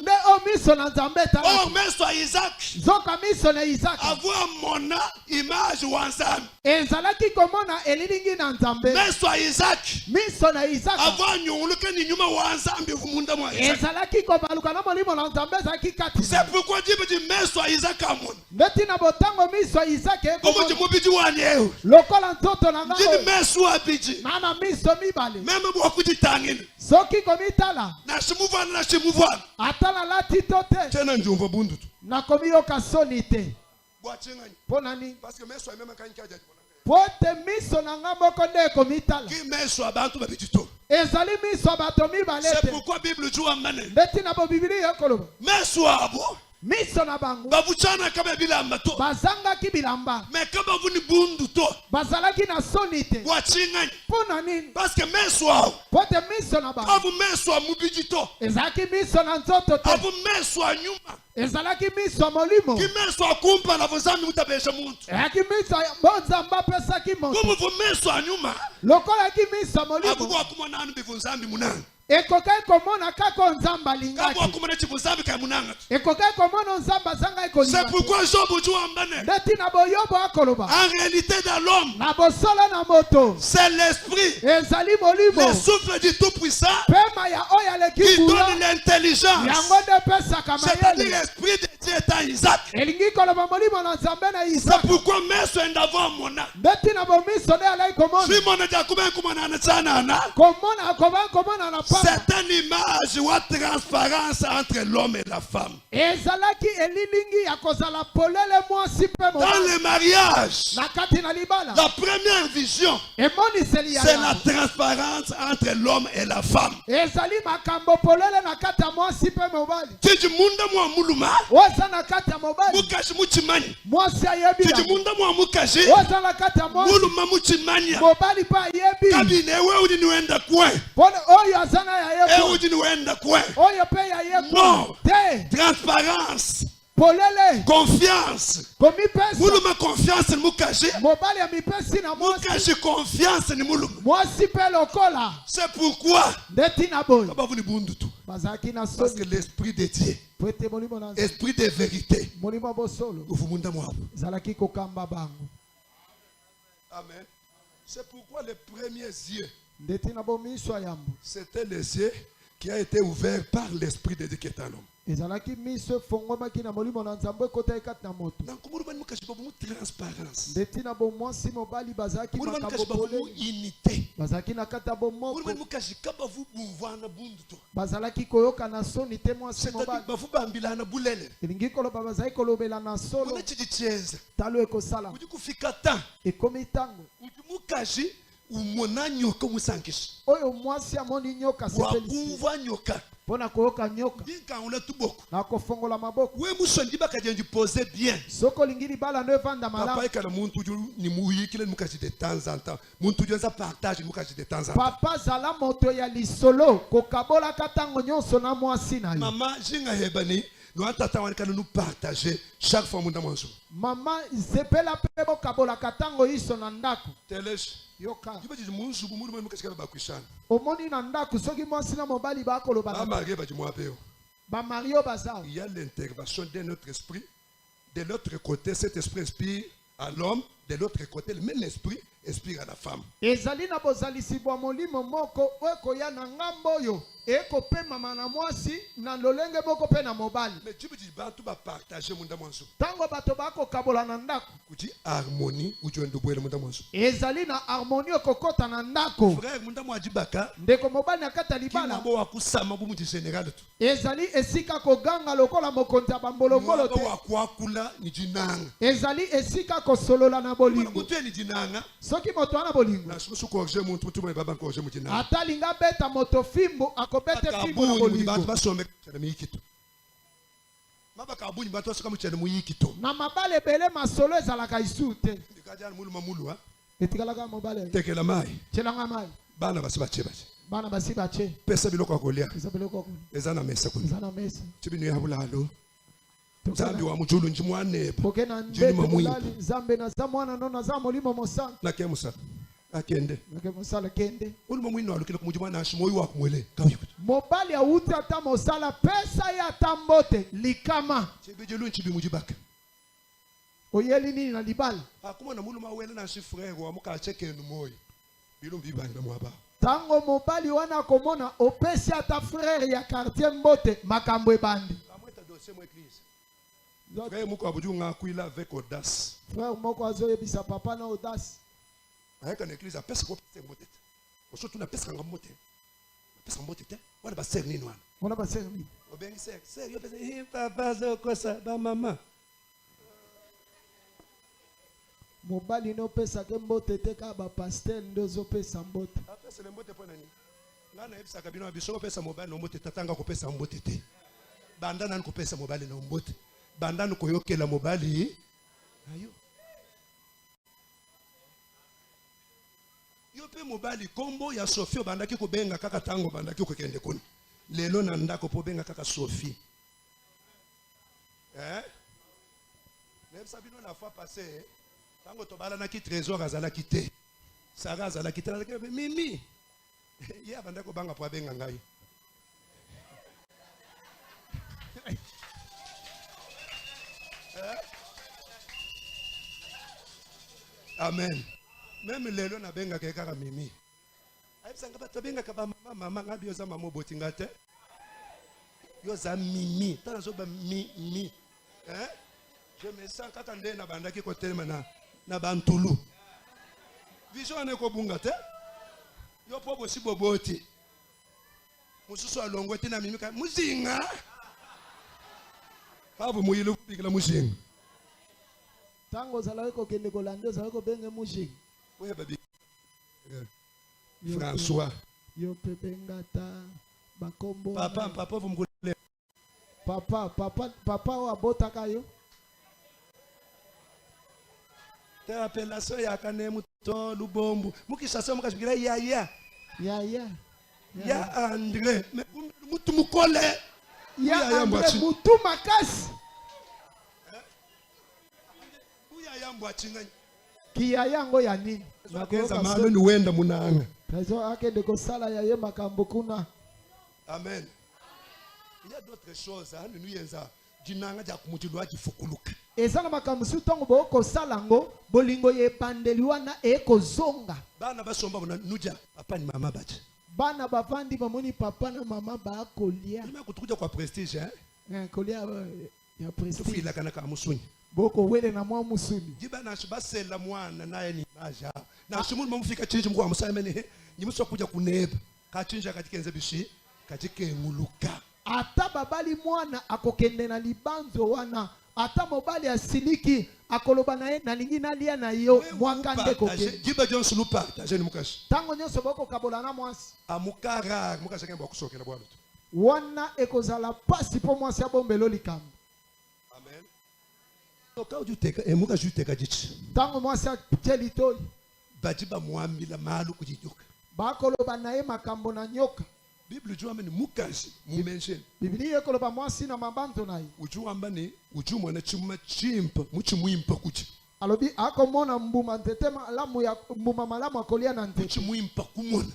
Ne o miso na nzambe ta. Oh meshu a Isaac. Zoka miso na Isaac. Avoir mona image wanzambi. Ezalaki komona elilingi na nzambe. Meshu a Isaac. Miso na Isaac. Avoir nyuluke ni nyuma wanzambi vumunda mwa Isaac. Ezalaki kobaluka na molimo na nzambe zaki kati. C'est pourquoi Dieu me dit meshu a Isaac amon. Ndeti na botango miso Isaac Omo eko. mubiji wani ewe. Lokola nzoto na Njini ngao. meshu a biji. Nana miso mibale. Meme wakujitangini. Soki komitala. Na shimuvana na shimuvana. Atala lati tote. Tena njumva bundu tu. Na komiyo kasoni te. Bwachengani. Pona ni. Parce que meshu a meme kanyi kaja. Pote miso na ngamboko nde komitala. Ki meshu a bantu babijito. Ezali miso bato mibale C'est te. pourquoi Bible joue amane. Ndeti na bo bibili yokolo. Meshu abo. Miso na bangu. Bavuchana kama bilamba to. Bazanga ki bilamba. Me kama vuni bundu to. Bazalaki na soni te. Bwachengani. Pona nini? Parce que meshu abo. Pote miso na bangu. Avu meshu a mubijito. Ezalaki miso na nzoto te. Avu meshu a nyuma. Ezalaki miso molimo. Ki meshu a kumpa na vuzami mutabesha muntu. Ezalaki miso bonza mbapesa ki moto. Kumu vu meshu a nyuma. Lokola ki miso molimo. Avu wakumwa nanu bivunzambi munani. ekokai komona kako nzamba lingaki Kabo kumana chibuzambi kamunanga. ekokai komona nzamba zanga C'est ekolinga pourquoi Job joue en bane. ndeti na boyobo akoloba En réalité dans l'homme, na bosolo na moto c'est l'esprit, ezali molimo le souffle du tout-puissant pema ya oyo aleki qui kula donne l'intelligence. yango nde epesaka C'est-à-dire mayele l'esprit de Dieu est en Isaac. elingi koloba molimo na nzambe na C'est isaka pourquoi meso endavant mon âme. ndeti na bomiso nde alai komona Si mon Jacob kumana na sana na. komona komona na pamba C'est une image ou une transparence entre l'homme et la femme. ezalaki elilingi ya kozala polele mwasi mpe Dans mobali le mariage, na kati na libala la première vision, emoniseli ya c'est la yango transparence entre l'homme et la femme. ezali makambo polele na kati ya mwasi mpe mobali Tiji munda mwa muluma, oza na kati ya mobali mukashi muchimani. mwasi ayebi Tiji yango munda mwa mukashi, oza na kati ya mwasi muluma muchimania. mobali mpe ayebi Kabine ewe udi nuenda kwe. pone oyo aza na Ewe yayebi udi nuenda kwe. oyo mpe yayebi Non. te Transparence, polele confiance. komipesa Muluma confiance ni mukashi. mobali amipesi na mwasi Mukashi confiance ni muluma. mwasi mpe lokola C'est pourquoi ndeti na boyi Baba vuni bundu tu. bazalaki na Parce que soni l'esprit de Dieu, po ete molimo na nzambe esprit de vérité, molimo bosolo uvumunda mwabo. ezalaki kokamba bango Amen. C'est pourquoi les premiers yeux, ndeti na bomiso ya yambo c'était les yeux qui a été ouvert par l'esprit de Dieu qui est en homme. ezalaki miso efongwamaki na molimo na nzambe ekota kati na moto Donc, nous avons une transparence. ndeti na bomwasi mobali bazalaki Nous makambo avons une polele unité. bazalaki na kati ya Nous bomoko avons une bazalaki koyoka na soni te mwasi c'est-à-dire mobali que elingi koloba bazalaki kolobela na solo talo ekosala ekomi ntango oyo mwasi amoni nyoka asepelisi nyoka mpo na koyoka nyoka na kofongola maboko we musondi bakajenji pose bien. soki olingi libala ndo evanda Papa malamu ekala muntu uju ni muyikile mukaji de temps en temps. Muntu uju nza partage mukaji de temps en temps. papa zala moto ya lisolo kokabolaka ntango nyonso na mwasi na yo Mama jinga hebani no atata wani kana nous partager chaque fois munda mwanzo. mama sepela mpe bokabolaka ntango iso na ndako Telesh. yoka Jiba jiji munzu bumuru mwe mukashika bakwishana. omoni na ndako soki mwasi na mobali bakoloba na Mama reba jimwa peo. bamario baza Il y a l'intervention de notre esprit. De l'autre côté, cet esprit inspire à l'homme. De l'autre côté, le même esprit inspire à la femme. ezali na bozalisi bwa molimo moko ekoya na ngambo oyo ekopemama na mwasi na lolenge moko mpe na mobali Mais tu peux dire, tu vas partager mon damanzo. ntango bato bakokabola na ndako Tu dis harmonie ou tu veux mon damanzo. ezali na harmonie ekokota na ndako Frère, mon damanzo baka. ndeko mobali na kati ya Qui libala m'a beau akusama bu mu général tout. ezali esika koganga lokola mokonzi ya bambolongolo te Wakula ni jinanga. ezali esika kosolola na bolingo Mutu ni jinanga. soki moto ana bolingo Na susu corriger mon tout ba baba corriger mu jinanga. ata linga beta moto fimbu akobete fimbu na Kabuni ba bolingo ba sombe na miyikito. Maba kabuni ba to soka mu chene muyikito. na mabale ebele masolo ezalaka isu te Ndikaja mulu mamulu ha. etikalaka mobale Tekela mai. tyelanga mai Bana basi bache. bana basi bache Pesa biloko akolia. eza biloko kuna Eza na mesa kuna. eza na mesi Chibinu ya bulalo. Nzambi wa mujulu njimwaneba. poke na Jini ndete mamwingi. molali nzambe naza mwana no naza molimo mosala Nakemusa. Akende. nake mosala kende Uli mamwini walukile kumujuma na shimo yu wakumwele. Kawikutu. mobali awuti ata mosala pesa ye ata mbote likama Chibijelu nchibi mujibaka. oyeli nini na libala Akuma na mulu mawele na shi frère wa muka acheke enu moyi. Bilu mbibanga mwaba. ntango mobali wana akomona opesi ata frere ya quartier mbote makambo ebandi Kamweta dossier mu église. Frère muko abuju ngakuila avec audace. frere moko azoyebisa papa na audace Ayeka na église apesa ko pesa mbote. Osotu na pesa nga mbote. Pesa mbote te. Wana ba ser nini wana. wana basere nini Obengi ser. Ser yo pesa papa zo kosa ba mama. mobali nopesaka mbote te kaka bapaster nde ozopesa mbote Apesa le mbote pona ni. Ngana yebisaka bino abisoko pesa mobile no mbote tatanga ko pesa mbote te. Bandana nko pesa mobile no mbote. Bandana ko yokela mobile. Ayo. Yo pe mobile kombo ya Sophie bandaki ko benga kaka tango bandaki ko kende kuna. Lelo na ndako po benga kaka Sophie. Même Sabino la fois passée, tango tobala na ki trésor azala kité. Sarah azala kité la mimi. Ya bandako banga po benga ngai. Amen. Même lelo na benga kekaka mimi. Aibisanga bato benga ka mama ngabi yoza mama botinga te. Yoza mimi. Tana zo ba mimi. Je me sens kaka nde na bandaki ko telema na bantulu. Vision ne ko bunga te. Yo po bosi boboti. Mususu alongo te na mimi ka muzinga. Habu muyilu pikila muzinga. Tango zalawe ko kende ko lando zalawe ko benge muzinga. Oui, baby. François. Yo pepe ngata bakombo. Papa, vous me voulez. Papa wa bota kayo. Te appellation ya kane muto lubombu. Mukisasa mukashikira ya. Ya André, mais mutu mukole. Ya André mutu makasi. Uya ya mbwachinga. Kia yango ya nini? Nakoza malo ni wenda munanga. Prezo ake de kosala ya ye makambo kuna. Amen. Il y a d'autres choses hein nous yenza dinanga ja kumutulwa kifukuluka. Ezana makambo sutongo bo kosala ngo bolingo ye pandeli wana ekozonga. Bana basomba bona nuja papa ni mama baje. Bana bavandi bamoni papa na mama ba kolia. Ima kutukuja kwa prestige hein. Kolia ya prestige. Tufila kana ka musunyi. Boko wele na mwa musuni. Jiba na shibasela mwana naye ni maja. Na shimuni mamufika chinji mkwa musamene nyimuswa kuja kuneba. Kachinja katika enze bishi katika nguluka. Ata babali mwana akokende na libanzo wana. Ata mobali asiliki akoloba naye na lingi nalia na yo mwaka ndeko ke. Jiba Johnson lu partage ni mukashi. Tango nyoso boko kabola na mwasi. Amukara mukashi kemba kusokela bwana tu. Wana ekozala pasi po mwasi abombelo likambo. Amen. Toka ujuteka emuka juteka jichi. Tango mwasi akeli toi. Bajiba muambila malu kujijuka. Bakoloba naye makambo na nyoka. Bible jua ni mukashi mumention. Biblia ekoloba mwasi na mabanzo naye. Ujua mbani ujua na chuma chimpa muchimwimpa kuchi. Alobi akomona mbuma nzete malamu ya mbuma malamu akolia na nzete. Muchimwimpa kumona.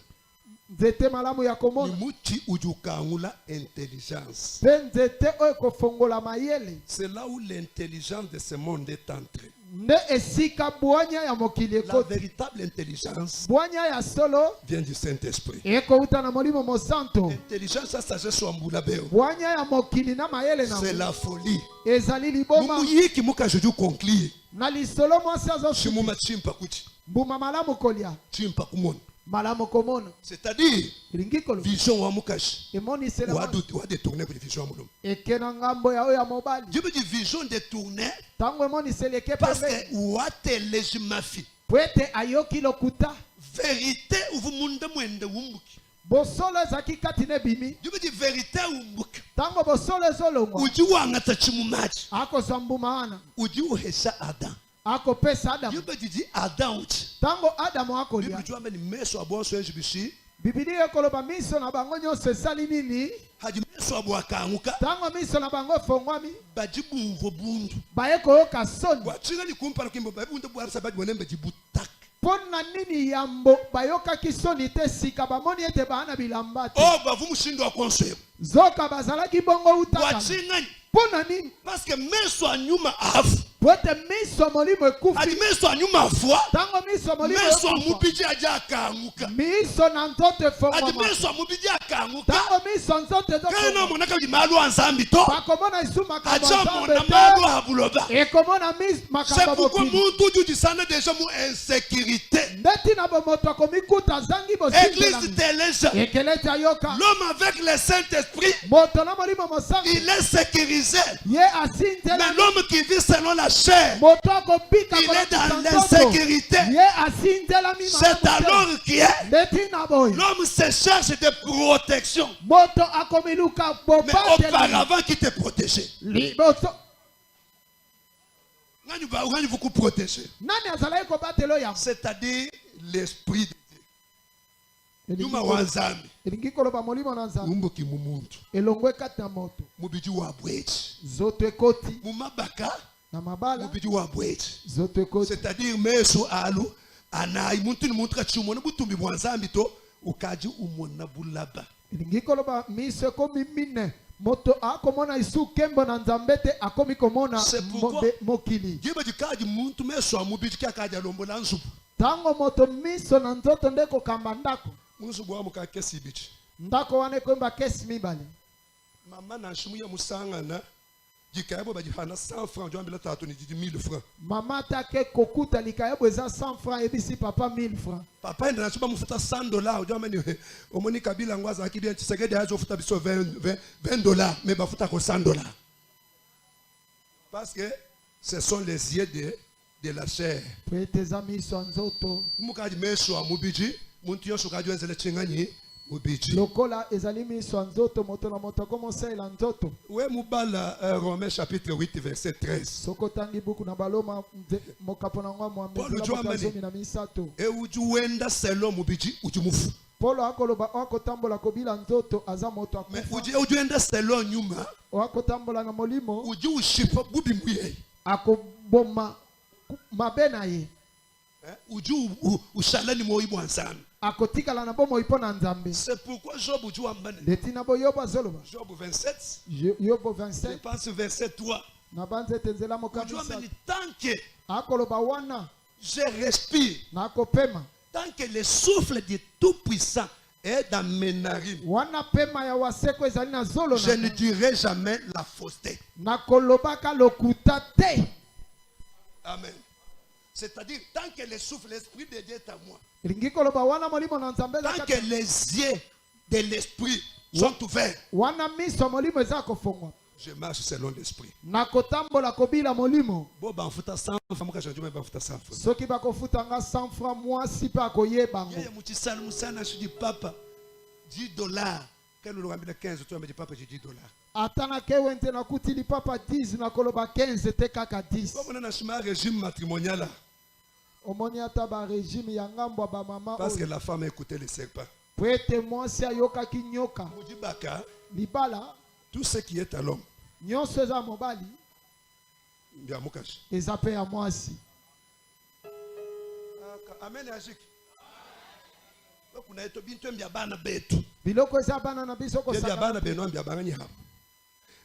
Nzete malamu ya komona. Ni muchi ujukangula intelligence. Nzete oyo kofongola mayele. C'est là où l'intelligence de ce monde est entrée. Ne esika bwanya ya mokili La véritable intelligence bwanya ya solo vient du Saint-Esprit. eko uta na molimo mosanto. L'intelligence ça sagesse wambula beo. Bwanya ya mokili na mayele na. C'est la folie. Ezali liboma. Mumu yiki muka joju conclure. Na lisolo mwasi azo Shimuma chimpa kuchi. mbuma malamu kolia. Chimpa kumona. Malamu komona. C'est-à-dire Lingikolo. vision wa mukashi. Emoni sela. Wa détourner pour vision wa mulum. Ekena ngambo ya oya mobali. Je veux dire vision détournée. Tango emoni seleke Parce que wa telege mafi. Pwete ayoki lokuta. Vérité ou vous monde mwende wumbuki. Bosolo zaki katine bimi. Je veux dire vérité wumbuki. Tango bosolo zolongwa. Uji wangata chimumaji. Ako zambuma ana. Uji uhesha Adam. Ako pesa Adam. Je veux dire Adam uchi. Tango Adam ako lia. Bible jua mbani meso abonso enjibishi. Biblia ekoloba miso na bango nyonso esali nini? Haji meso abwakanguka. Tango miso na bango fongwami. Bajibu mvo bundu. Baye koyoka soni. Wachinga ni kumpara kimbo babundu bwarisa baji wanembe jibutak. Pona nini yambo bayoka kisoni te sika bamoni ete bana bilambati. Oh bavu mushindo wa konswebo. Zoka bazalaki bongo utaka. Wachinga ni. Pona nini? Parce que meso anyuma afu. Pwete miso molimo ekufi. Haji meso anyuma afwa. Tango miso molimo Meso ekufi. amubiji aja akanguka. Miso na nzote Haji fongwama. meso amubiji akanguka. Tango miso nzote Kena fongwama. monaka ujimalu anzambi to. Bakomona isu makambo Aja nzambe mona te. malu habuloba. Ekomona mis C'est makambo pourquoi mokili. mon tout du sana déjà mon insécurité. Ndeti na bomoto akomikuta zangi Église bosingelami. téléja. Ekeleti ayoka. L'homme avec le Saint-Esprit, Moto na molimo mosango. il est sécurisé. Ye asinzela. Mais l'homme qui vit selon la chair, Moto akobika il est dans kolakisa l'insécurité. Ye asinzela mi C'est alors qui est. Ndeti na boy. L'homme se cherche de protection. Moto akomiluka Mais bobateli. auparavant qui te protégeait. Liboso. Nani vous protéger. Nani azalaki kobatelo yango? C'est-à-dire l'esprit de Dieu. Yuma Elingi wanzambi. elingi koloba molimo na nzambe. Umbo ki mumuntu. Elongwe kati na moto. Mubiji wa bwechi. Zoto ekoti. Mumabaka. Na mabala. Mubiji wa bwechi. Zoto ekoti. C'est-à-dire meso alu anayi muntu ni muntu kachumona butumbi bwanzambi to ukaji umona bulaba. Elingi koloba miso ekomi mine. moto akomona isu kembo na nzambe te akomi komona C'est pourquoi- mokili. Dieu me dit kaji muntu meso amubiji kya kaja lombola nzubu. Tango moto miso na nzoto nde kokamba ndako. Munzubu wa muka kesi bichi. Ndako wane kwemba kesi mibale. Mama na shimu ya musanga na jikayabo bajihana 100 francs jo ambila tatu ni 1000 francs. Mama take kokuta likayebo eza 100 francs ebisi papa 1000 francs. Papa enda na chuba mufuta $100 jo amani omoni kabila ngwaza akibia Tshisekedi hazo futa biso $20 mais bafuta ko $100. Parce que ce sont les yeux de la chair. Preteza miso nzoto. Mukaji meso amubiji muntu yosho kaji wenzele chingani mubiji. Lokola ezali miso nzoto moto na moto komonsa ela nzoto. Ouais mubala Romains chapitre 8 verset 13. Soko tangi buku na baloma mokapona ngwa Paulo jo amani. na misato. E uju wenda selo mubiji ujumufu. Polo akoloba akotambola kobila nzoto aza moto Mais akufa. uju wenda selo nyuma Akotambola na molimo uju ushipa bubi mbuye. akoboma mabe na ye. Uju ushalani moibu ansana. Akotikala na bomo ipo na nzambe. C'est pourquoi Job uju ambane. Letina boyobo azoloba. Job 27. Yobo Je 27 pense verset 3. na banze tenzela Uju mokabisa. ambani tant que Akoloba wana je respire, na akopema. tant que le souffle du Tout-Puissant est dans mes narines, Wana pema ya waseko ezali na zolo je ne na. dirai jamais la fausseté. Na kolobaka lokuta te. Amen. C'est-à-dire, tant que le souffle, l'esprit de Dieu est à moi, Ringi koloba wana molimo na nzambe za tant kata. que les yeux de l'esprit sont ouverts, Wana miso molimo eza kofongwa. je marche selon l'esprit. Na kotambola kobila molimo. Bon, ben, futa 100 francs, moi, je dis, ben, futa 100 francs. Soki bakofuta nga 100 francs mwasi pe akoyeba ngo. Yeye mutisana musana je dis papa $10. Quand nous l'avons 15, toi me dis papa j'ai $10. Atana kewente na kutili papa 10 na koloba 15 te kaka 10. Comme on a un régime matrimonial là, Omoni ata ba régime ya ngambo ba mama parce que la femme a écouté les serpents. Pwete mwasi ayoka kinyoka. Moudibaka, Libala tout ce qui est à l'homme, nyonso eza mobali bien mukashi. eza pe ya mwasi. Amen ajik. Kuna eto bintu mbya bana betu. Biloko eza bana na biso Mbya kosaka. bana beno mbya banganyi hapo.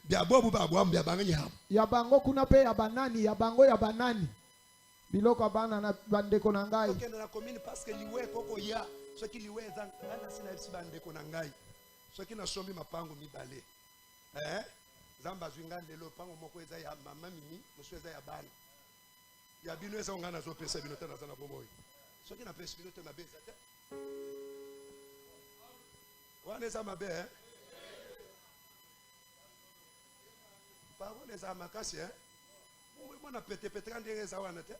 Mbya bobu babwa mbya banganyi hapo. Ya bango kuna pe ya banani ya bango ya banani. Biloko bana na bandeko na ngai. Okenda na commune parce que liwe koko ya. Soki liwe za ngana sina bisi bandeko na ngai. Soki na sombi mapango mibale. Zamba zwinga lelo pango moko eza ya mama mimi, mosu eza ya bana. Ya bino eza ngana zo pesa bino tana zana bomoyi. Soki na pesa bino te mabeza te. Wana eza mabe Parole eza makasi Mwana pete ndenge eza wana te.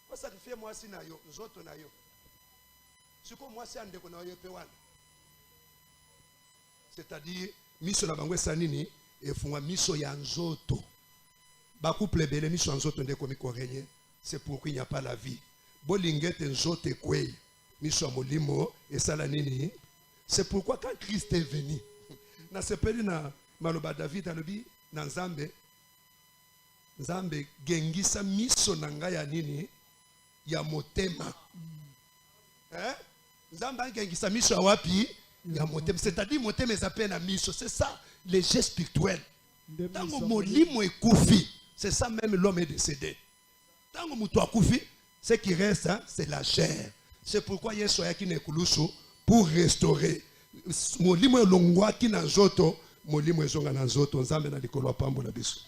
Kwa sacrifier mwasi na yo, nzoto na yo. Siko mwasi andeko na yo pe wana. C'est-à-dire miso na bango esa nini efungwa miso ya nzoto. Ba couple bele miso ya nzoto ndeko miko renye. C'est pourquoi il n'y a pas la vie. Bolingete nzoto ekwei. Miso ya molimo esala nini? C'est pourquoi quand Christ est venu, na sepeli na maloba David alobi na Nzambe gengisa miso na ngai ya nini ya motema. Nzambe gengisa miso ya wapi ya motema, c'est-à-dire motema ezapé na miso, c'est ça les gestes spirituels. Tango molimo ekufi, c'est ça même l'homme est décédé. Tango mutu akufi, ce qui reste c'est la chair. C'est pourquoi Yesu ayaki na ekulusu pour restaurer molimo elongwaki na nzoto molimo ezonga na nzoto. Nzambe na likolo apambola biso.